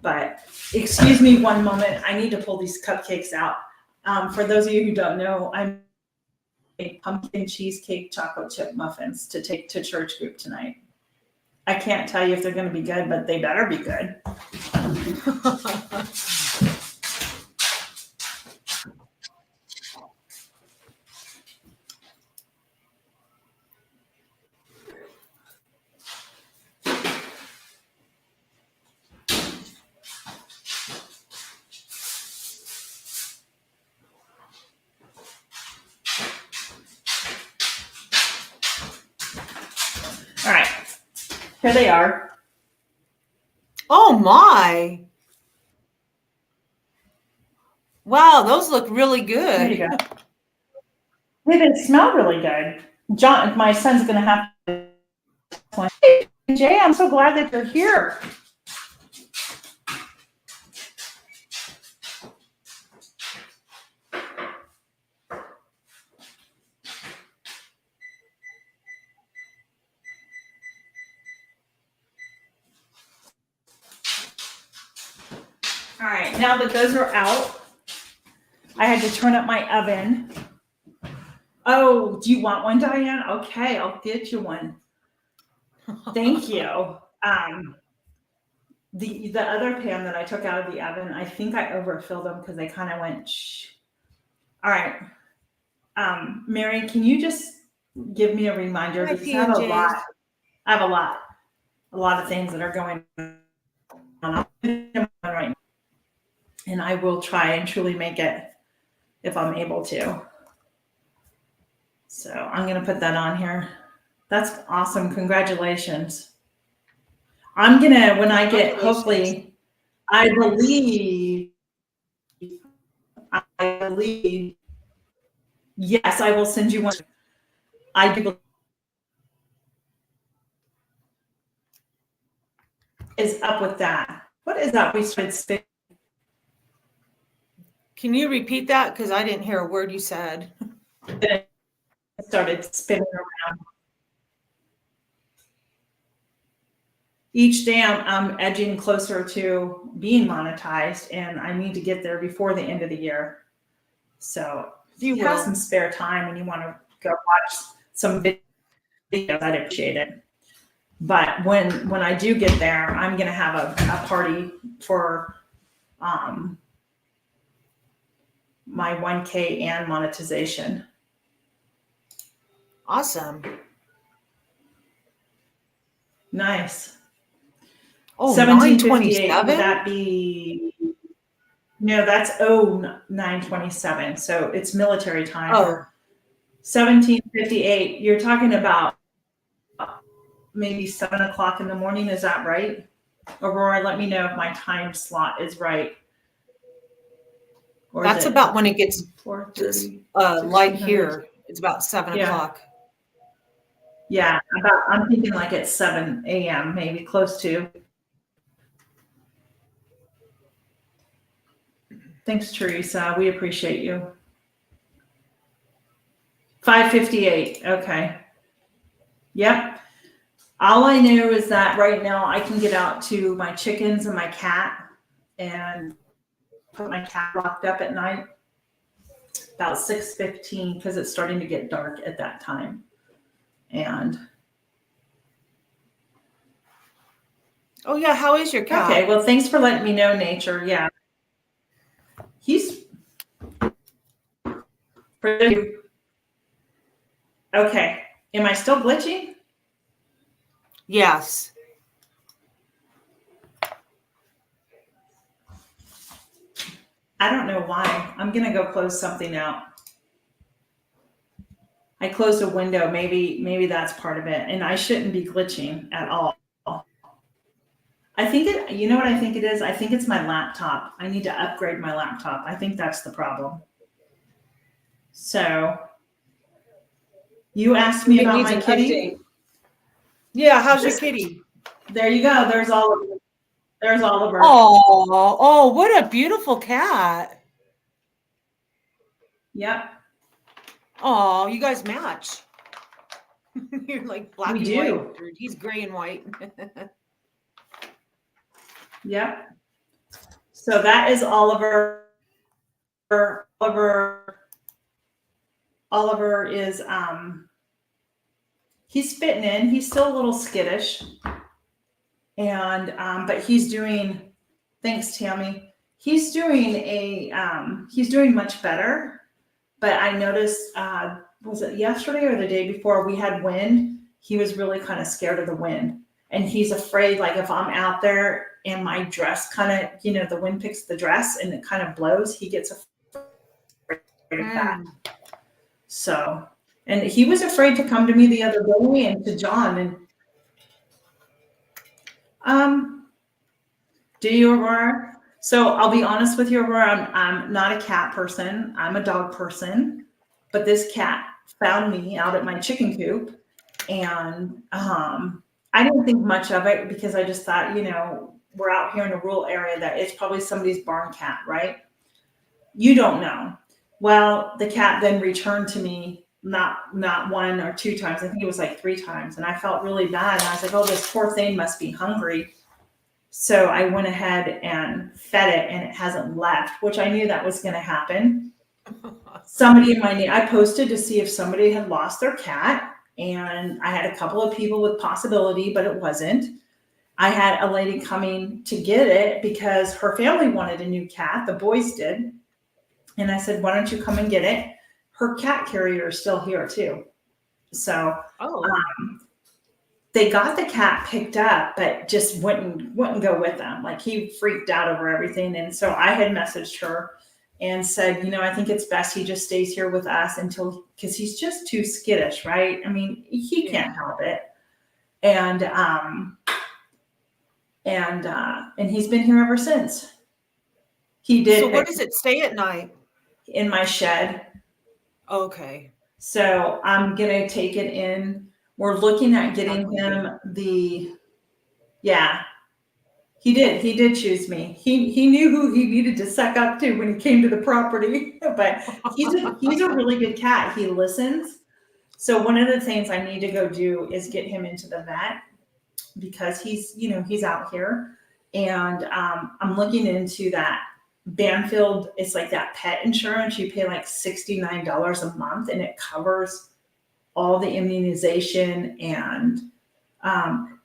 But excuse me one moment. I need to pull these cupcakes out. For those of you who don't know, I'm making pumpkin cheesecake chocolate chip muffins to take to church group tonight. I can't tell you if they're going to be good, but they better be good. All right, here they are. Oh my. Wow, those look really good. There you go. They smell really good. John, my son's going to have to. Hey, Jay, I'm so glad that you're here. All right, now that those are out, I had to turn up my oven. Oh, do you want one, Diane? Okay, I'll get you one. Thank you. The other pan that I took out of the oven, I think I overfilled them because they kind of went shh. All right. Mary, can you just give me a reminder? Hi, Because I have a lot. I have a lot of things that are going on right now. And I will try and truly make it if I'm able to. So I'm going to put that on here. That's awesome. Congratulations. I'm going to, when I get, hopefully, I believe, yes, I will send you one. I do believe is up with that. What is that? We started spinning. Can you repeat that? Because I didn't hear a word you said. Started spinning around. Each day I'm edging closer to being monetized, and I need to get there before the end of the year. So if you have some spare time and you want to go watch some videos, I'd appreciate it. But when I do get there, I'm going to have a party for my 1K and monetization. Awesome. Nice. Oh, 1758. 927? Would that be? No, that's 0927. So it's military time. Oh. 1758. You're talking about maybe 7 o'clock in the morning. Is that right? Aurora, let me know if my time slot is right. Or that's about when it gets light here. It's about 7 o'clock. Yeah, I'm thinking like at 7 a.m., maybe close to. Thanks, Teresa. We appreciate you. 5:58. Okay. Yep. All I know is that right now I can get out to my chickens and my cat and put my cat locked up at night about 6:15 because it's starting to get dark at that time. And Oh yeah, how is your cat? okay, well, thanks for letting me know, Nature. Yeah. He's pretty okay. Am I still glitching? Yes. I don't know why. I'm gonna go close something out. I closed a window. Maybe that's part of it. And I shouldn't be glitching at all. I think it, you know what I think it is? I think it's my laptop. I need to upgrade my laptop. I think that's the problem. So you asked me It about needs my an kitty. update. Yeah, how's your kitty? There you go. There's Oliver. There's Oliver. Oh, what a beautiful cat. Yep. Oh, you guys match. You're like black We and do. white. He's gray and white. Yep. So that is Oliver. Oliver is he's fitting in. He's still a little skittish. And but he's doing, thanks, Tammy. He's doing much better. But I noticed was it yesterday or the day before we had wind? He was really kind of scared of the wind. And he's afraid, like if I'm out there and my dress kind of, the wind picks the dress and it kind of blows, he gets afraid of that. So, and he was afraid to come to me the other day and to John. And do you, Aurora? So I'll be honest with you, Aurora. I'm not a cat person. I'm a dog person. But this cat found me out at my chicken coop, and I didn't think much of it because I just thought, we're out here in a rural area that it's probably somebody's barn cat, right? You don't know. Well, the cat then returned to me not one or two times. I think it was like 3 times, and I felt really bad. And I was like, oh, this poor thing must be hungry. So I went ahead and fed it, and it hasn't left, which I knew that was going to happen. Somebody in I posted to see if somebody had lost their cat, and I had a couple of people with possibility, but it wasn't. I had a lady coming to get it because her family wanted a new cat. The boys did. And I said, why don't you come and get it? Her cat carrier is still here too. So they got the cat picked up, but just wouldn't go with them. Like he freaked out over everything. And so I had messaged her and said, I think it's best he just stays here with us because he's just too skittish, right? I mean, he can't help it. And he's been here ever since. He did. So where does it stay at night? In my shed. Okay. So I'm going to take it in. We're looking at getting him he did choose me. He knew who he needed to suck up to when he came to the property, but he's a really good cat. He listens. So one of the things I need to go do is get him into the vet because he's out here, and I'm looking into that Banfield. It's like that pet insurance. You pay like $69 a month, and it covers all the immunization and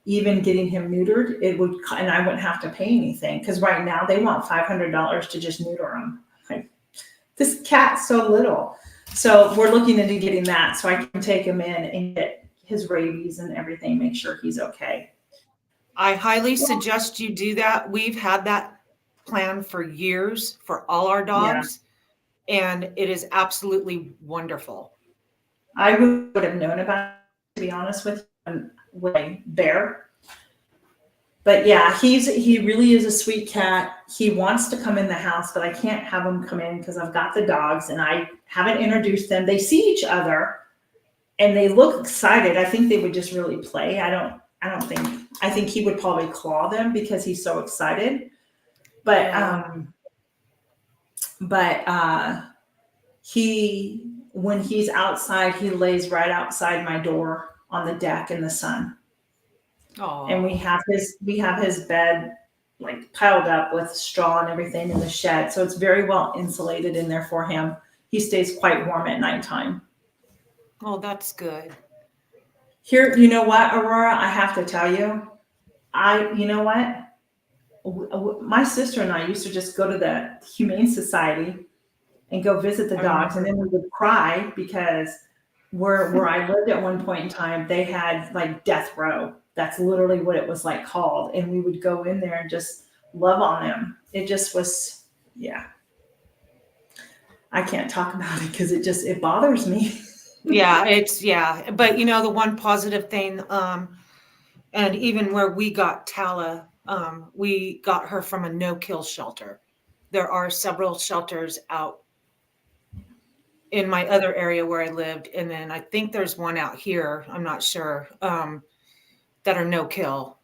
even getting him neutered. And I wouldn't have to pay anything because right now they want $500 to just neuter him. Like, this cat's so little. So we're looking into getting that so I can take him in and get his rabies and everything, make sure he's okay. I highly suggest you do that. We've had that plan for years for all our dogs, and it is absolutely wonderful. I would have known about it, to be honest with you, with Bear. But yeah, he really is a sweet cat. He wants to come in the house, but I can't have him come in because I've got the dogs and I haven't introduced them. They see each other and they look excited. I think they would just really play. I think he would probably claw them because he's so excited. But But when he's outside, he lays right outside my door on the deck in the sun. And Oh, we have his bed like piled up with straw and everything in the shed. So it's very well insulated in there for him. He stays quite warm at nighttime. oh, that's good. Here, you know what, Aurora? I have to tell you, you know what? My sister and I used to just go to the Humane Society and go visit the I dogs, and remember. then we would cry because where I lived at one point in time, they had like death row. That's literally what it was like called, and we would go in there and just love on them. It just was, yeah. I can't talk about it because it bothers me. Yeah, but the one positive thing, and even where we got Tala, we got her from a no-kill shelter. There are several shelters out in my other area where I lived, and then I think there's one out here, I'm not sure, that are no-kill.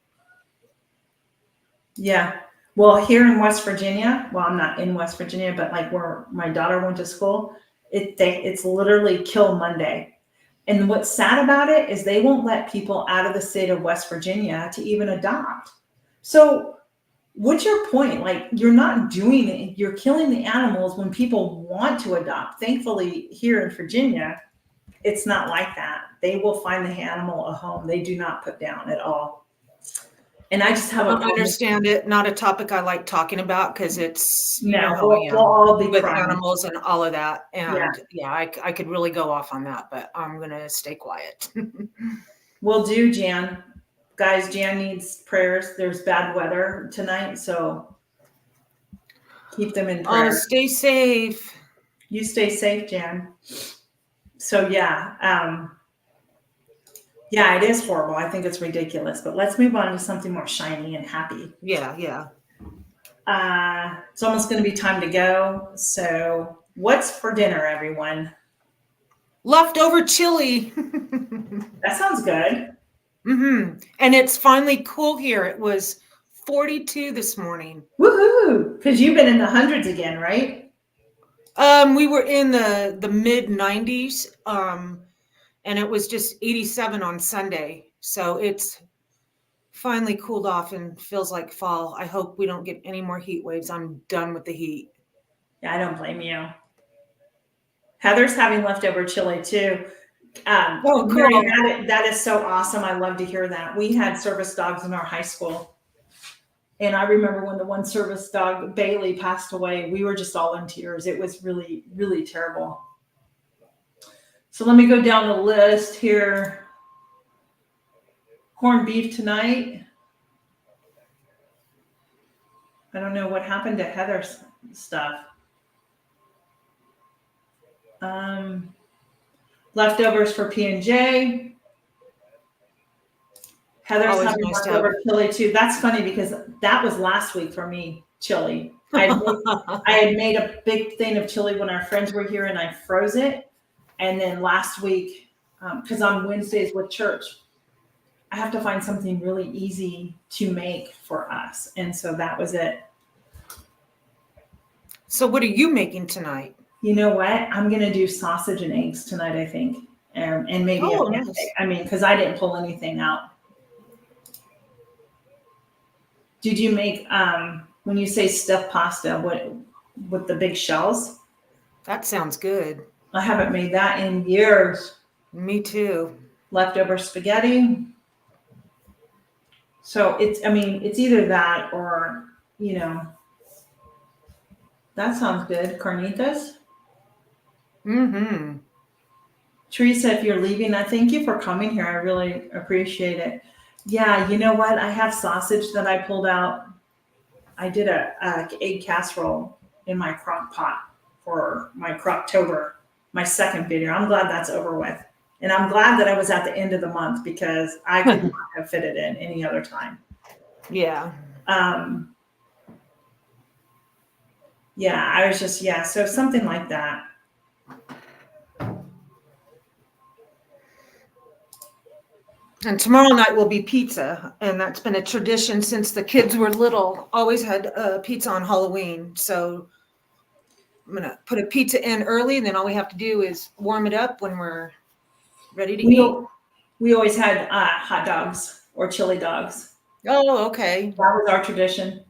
Yeah. Well, here in West Virginia, well, I'm not in West Virginia, but like where my daughter went to school, it's literally Kill Monday. And what's sad about it is they won't let people out of the state of West Virginia to even adopt. So what's your point? Like you're not doing it. You're killing the animals when people want to adopt. Thankfully, here in Virginia, it's not like that. They will find the animal a home. They do not put down at all. And I just have a I problem. understand it. Not a topic I like talking about because it's, No, how I we'll am all be with crying. animals and all of that. Yeah, And yeah, I could really go off on that, but I'm going to stay quiet. we'll do, Jan. Guys, Jan needs prayers. There's bad weather tonight, so keep them in Oh, prayer. stay safe. You stay safe, Jan. So yeah, it is horrible. I think it's ridiculous. But let's move on to something more shiny and happy. Yeah. It's almost going to be time to go. So, what's for dinner, everyone? Leftover chili. That sounds good. And it's finally cool here. It was 42 this morning. Woohoo! Because you've been in the hundreds again, right? We were in the mid 90s, and it was just 87 on Sunday. So it's finally cooled off and feels like fall. I hope we don't get any more heat waves. I'm done with the heat. Yeah, I don't blame you. Heather's having leftover chili too. Oh, Mary, cool. that is so awesome. I love to hear that. We had service dogs in our high school. And I remember when the one service dog, Bailey, passed away, we were just all in tears. It was really, really terrible. So let me go down the list here. Corned beef tonight. I don't know what happened to Heather's stuff. Leftovers for P&J. Heather's Always having nice to have. leftover chili too. That's funny because that was last week for me, chili. I had made a big thing of chili when our friends were here and I froze it. And then last week, because on Wednesdays with church, I have to find something really easy to make for us. And so that was it. So what are you making tonight? You know what? I'm going to do sausage and eggs tonight, I think. And maybe Oh, nice. I mean, because I didn't pull anything out. Did you make, when you say stuffed pasta, what with the big shells? That sounds good. I haven't made that in years. Me too. Leftover spaghetti. So it's either that or, that sounds good. Carnitas. Teresa, if you're leaving, I thank you for coming here. I really appreciate it. Yeah, you know what? I have sausage that I pulled out. I did a egg casserole in my crock pot for my Croctober, my second video. I'm glad that's over with. And I'm glad that I was at the end of the month because I could not have fit it in any other time. Yeah. Yeah, I was just, so something like that. And tomorrow night will be pizza. And that's been a tradition since the kids were little. Always had pizza on Halloween. So I'm going to put a pizza in early, and then all we have to do is warm it up when we're ready to We, eat. we always had hot dogs or chili dogs. Oh, okay. That was our tradition.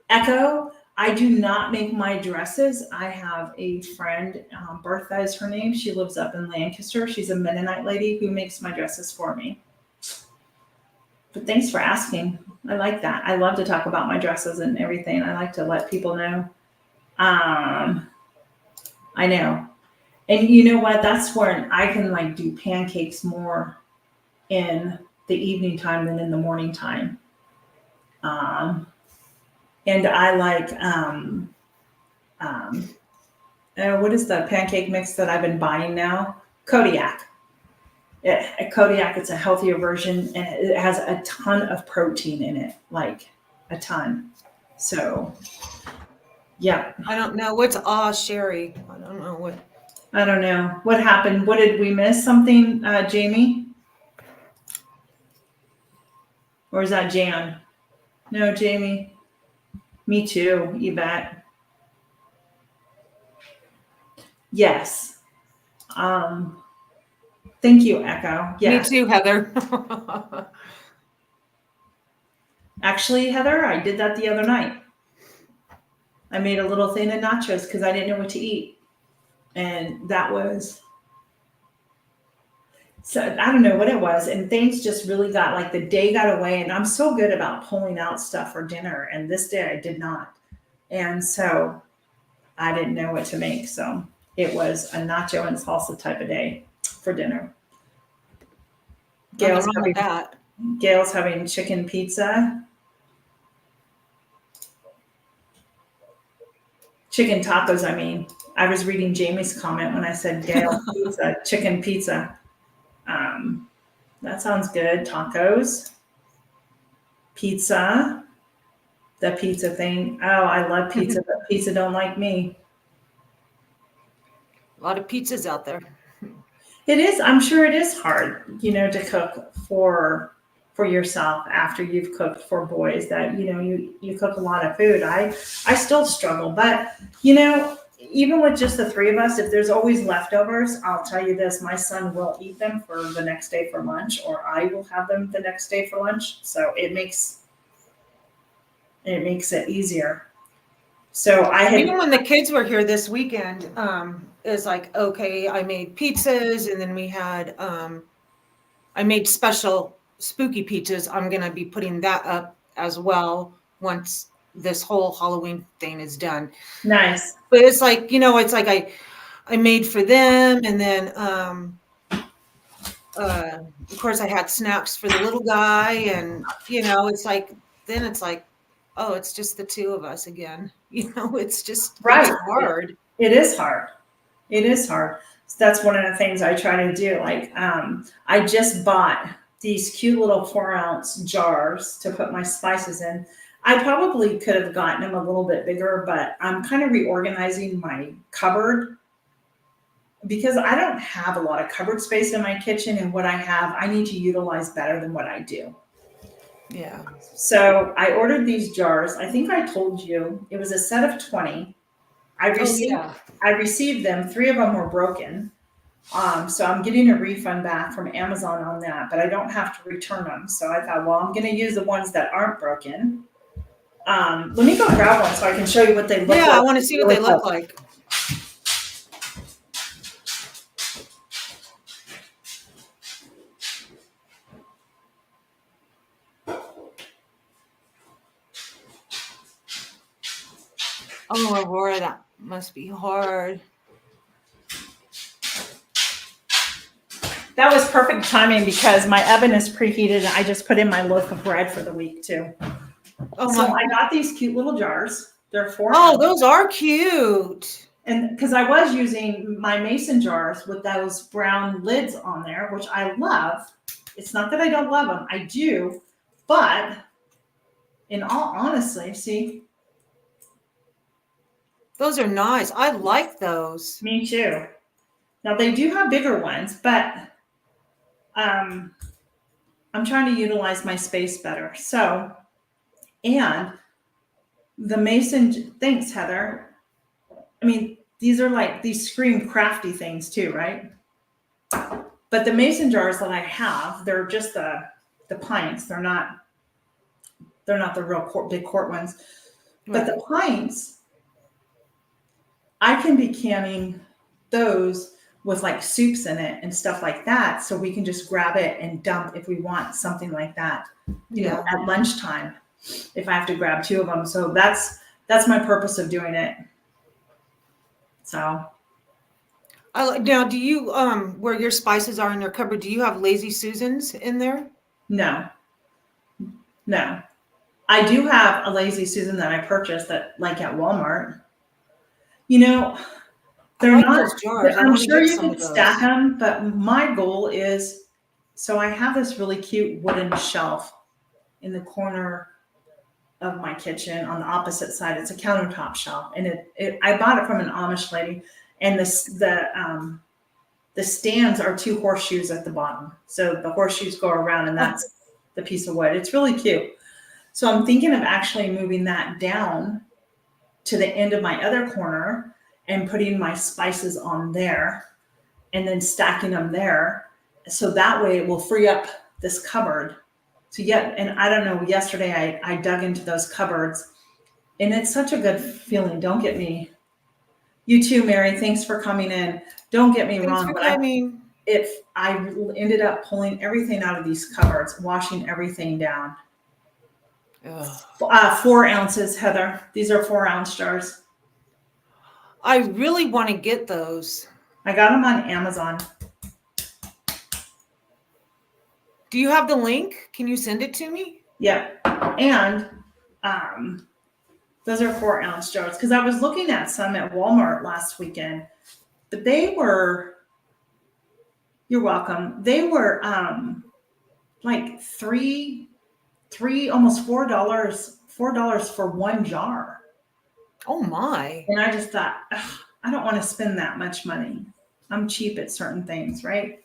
Echo, I do not make my dresses. I have a friend, Bertha is her name. She lives up in Lancaster. She's a Mennonite lady who makes my dresses for me. But thanks for asking. I like that. I love to talk about my dresses and everything. I like to let people know. I know. And you know what? That's when I can like do pancakes more in the evening time than in the morning time. And I like what is the pancake mix that I've been buying now? Kodiak. At Kodiak, it's a healthier version, and it has a ton of protein in it, like a ton. So, yeah. I don't know what's Sherry. I don't know what. I don't know what happened. What did we miss? Something, Jamie? Or is that Jan? No, Jamie. Me too. You bet. Yes. Thank you, Echo. Yes. Me too, Heather. Actually, Heather, I did that the other night. I made a little thing of nachos because I didn't know what to eat. And that was, so I don't know what it was. And things just really got like the day got away. And I'm so good about pulling out stuff for dinner. And this day I did not. And so I didn't know what to make. So it was a nacho and salsa type of day for dinner. Nothing wrong with that. Gail's having chicken pizza. Chicken tacos, I mean. I was reading Jamie's comment when I said Gail pizza, chicken pizza. That sounds good. Tacos, pizza, the pizza thing. Oh, I love pizza, but pizza don't like me. A lot of pizzas out there. It is. I'm sure it is hard, to cook for yourself after you've cooked for boys. That you cook a lot of food. I still struggle, but even with just the three of us, if there's always leftovers, I'll tell you this: my son will eat them for the next day for lunch, or I will have them the next day for lunch. So it makes it easier. So even when the kids were here this weekend, it was like, okay, I made pizzas, and then we had I made special spooky pizzas. I'm gonna be putting that up as well once this whole Halloween thing is done. Nice. But it's like, it's like I made for them, and then of course I had snacks for the little guy, and it's like oh, it's just the two of us again. It's just right. It's hard. It is hard. It is hard. So that's one of the things I try to do. Like, I just bought these cute little 4-ounce jars to put my spices in. I probably could have gotten them a little bit bigger, but I'm kind of reorganizing my cupboard because I don't have a lot of cupboard space in my kitchen, and what I have, I need to utilize better than what I do. Yeah. So I ordered these jars. I think I told you it was a set of 20. I received them. 3 of them were broken. So I'm getting a refund back from Amazon on that, but I don't have to return them. So I thought, well, I'm going to use the ones that aren't broken. Let me go grab one so I can show you what they look like. Yeah, I want to see what they look like. Oh, Aurora, that must be hard. That was perfect timing because my oven is preheated and I just put in my loaf of bread for the week too. Oh, so I got these cute little jars. They're 4 Oh, those are cute. And because I was using my mason jars with those brown lids on there, which I love. It's not that I don't love them. I do. But in all honesty, see? Those are nice. I like those. Me too. Now they do have bigger ones, but I'm trying to utilize my space better. So, and the mason, thanks, Heather. I mean, these are like, these scream crafty things too, right? But the mason jars that I have, they're just the pints. They're not the real big quart ones. But Right. the pints, I can be canning those with like soups in it and stuff like that. So we can just grab it and dump if we want something like that, Yeah. at lunchtime, if I have to grab two of them. So that's my purpose of doing it. So Now, do you where your spices are in your cupboard? Do you have Lazy Susans in there? no, no. I do have a Lazy Susan that I purchased at like at Walmart. You know, I they're like not, those jars. I I'm want to sure get you some can of stack those. them, but my goal is, so I have this really cute wooden shelf in the corner of my kitchen on the opposite side. It's a countertop shelf, and I bought it from an Amish lady, and the stands are two horseshoes at the bottom. So the horseshoes go around, and that's the piece of wood. It's really cute. So I'm thinking of actually moving that down to the end of my other corner and putting my spices on there and then stacking them there. So that way it will free up this cupboard. So yeah, and I don't know, yesterday I dug into those cupboards, and it's such a good feeling. Don't get me, you too, Mary, thanks for coming in. Don't get me Thanks wrong, for but coming. if I ended up pulling everything out of these cupboards, washing everything down. Ugh. 4 ounces, Heather. These are 4 ounce jars. I really want to get those. I got them on Amazon. Do you have the link? Can you send it to me? Yep. And those are 4 ounce jars, because I was looking at some at Walmart last weekend, but they were, you're welcome. They were like almost $4 for one jar. Oh my. And I just thought, I don't want to spend that much money. I'm cheap at certain things, right?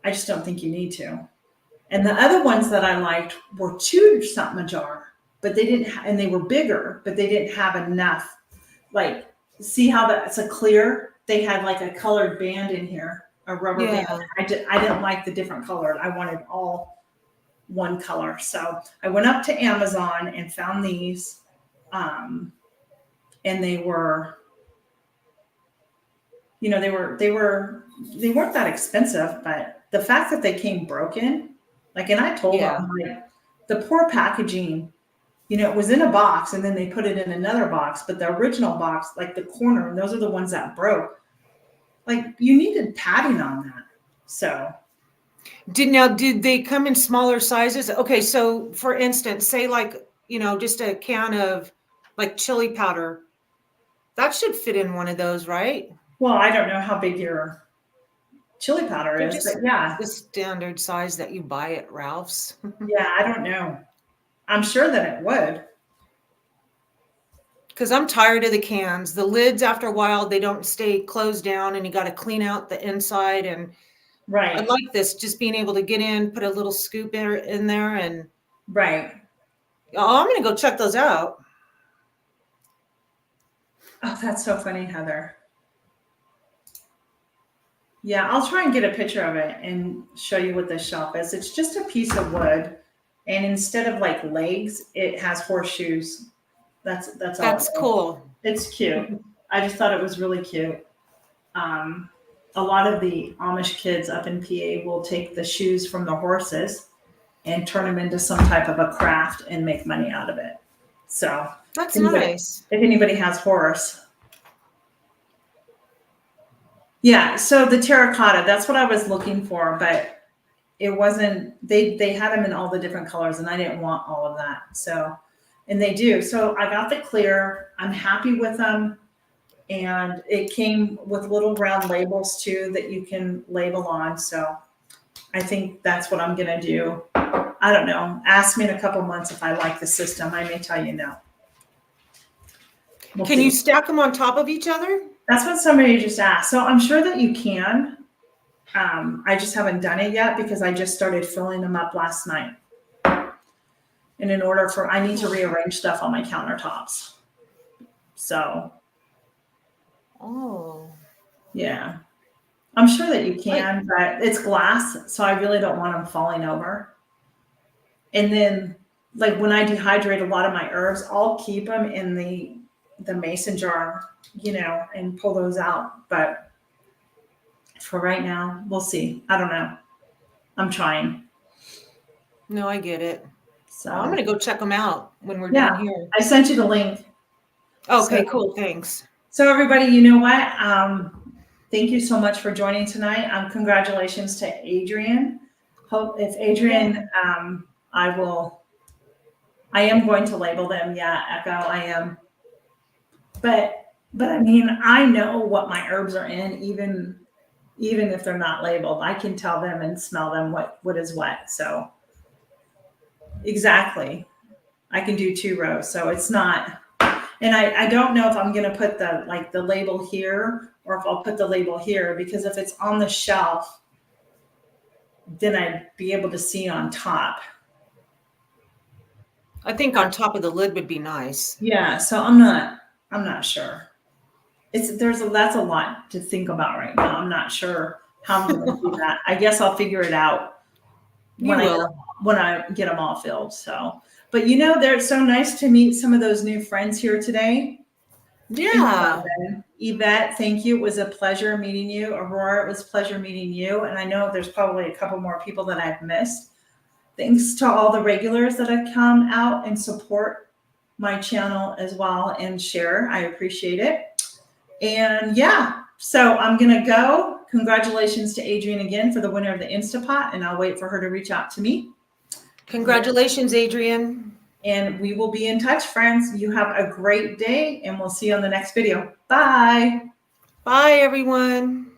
I just don't think you need to. And the other ones that I liked were 2 something a jar, but they didn't, and they were bigger, but they didn't have enough. Like, see how that's a clear? They had like a colored band in here, a rubber band. Yeah. I didn't like the different colored. I wanted all one color. So I went up to Amazon and found these, and they were, they weren't that expensive, but the fact that they came broken, like, and I told Yeah. them, like, the poor packaging, it was in a box and then they put it in another box, but the original box, like the corner, and those are the ones that broke. Like, you needed padding on that. So Did they come in smaller sizes? Okay, so for instance, say like, just a can of like chili powder. That should fit in one of those, right? well, I don't know how big your chili powder They're is, but just yeah, the standard size that you buy at Ralph's. yeah, I don't know. I'm sure that it would. Because I'm tired of the cans. The lids, after a while, they don't stay closed down and you got to clean out the inside. And I Right, like this, just being able to get in, put a little scoop in there. And right. I'm going to go check those out. Oh, that's so funny, Heather. Yeah, I'll try and get a picture of it and show you what this shelf is. It's just a piece of wood, and instead of like legs, it has horseshoes. That's all it That's is. cool. It's cute. I just thought it was really cute. Um, a lot of the Amish kids up in PA will take the shoes from the horses and turn them into some type of a craft and make money out of it. So That's if nice. anybody has horse. Yeah, so the terracotta, that's what I was looking for, but it wasn't, they had them in all the different colors and I didn't want all of that. So, and they do. So I got the clear. I'm happy with them. And it came with little round labels too that you can label on. So I think that's what I'm going to do. I don't know. Ask me in a couple months if I like the system. I may tell you no. We'll Can see. you stack them on top of each other? That's what somebody just asked. So I'm sure that you can. I just haven't done it yet because I just started filling them up last night. And in order for, I need to rearrange stuff on my countertops. So Oh. Yeah. I'm sure that you can, but it's glass, so I really don't want them falling over. And then, like when I dehydrate a lot of my herbs, I'll keep them in the mason jar, and pull those out. But for right now, we'll see. I don't know. I'm trying. No, I get it. Well, I'm So gonna go check them out when we're yeah, done here. I sent you the link. Okay, So cool. Thanks. so everybody, you know what? Thank you so much for joining tonight. Congratulations to Adrian. Hope if Adrian, I am going to label them. Yeah, Echo, I am. But I mean, I know what my herbs are in, even if they're not labeled. I can tell them and smell them what is what. So exactly, I can do 2 rows. So it's not. And I don't know if I'm going to put the label here or if I'll put the label here, because if it's on the shelf, then I'd be able to see on top. I think on top of the lid would be nice. Yeah, so I'm not sure. That's a lot to think about right now. I'm not sure how I'm going to do that. I guess I'll figure it out You will. when I get them all filled. So, but they're so nice to meet some of those new friends here today. Yeah. Yvette, thank you. It was a pleasure meeting you. Aurora, it was a pleasure meeting you. And I know there's probably a couple more people that I've missed. Thanks to all the regulars that have come out and support my channel as well and share. I appreciate it. And yeah, so I'm going to go. Congratulations to Adrienne again for the winner of the Instapot, and I'll wait for her to reach out to me. Congratulations, Adrienne. And we will be in touch, friends. You have a great day, and we'll see you on the next video. Bye. Bye, everyone.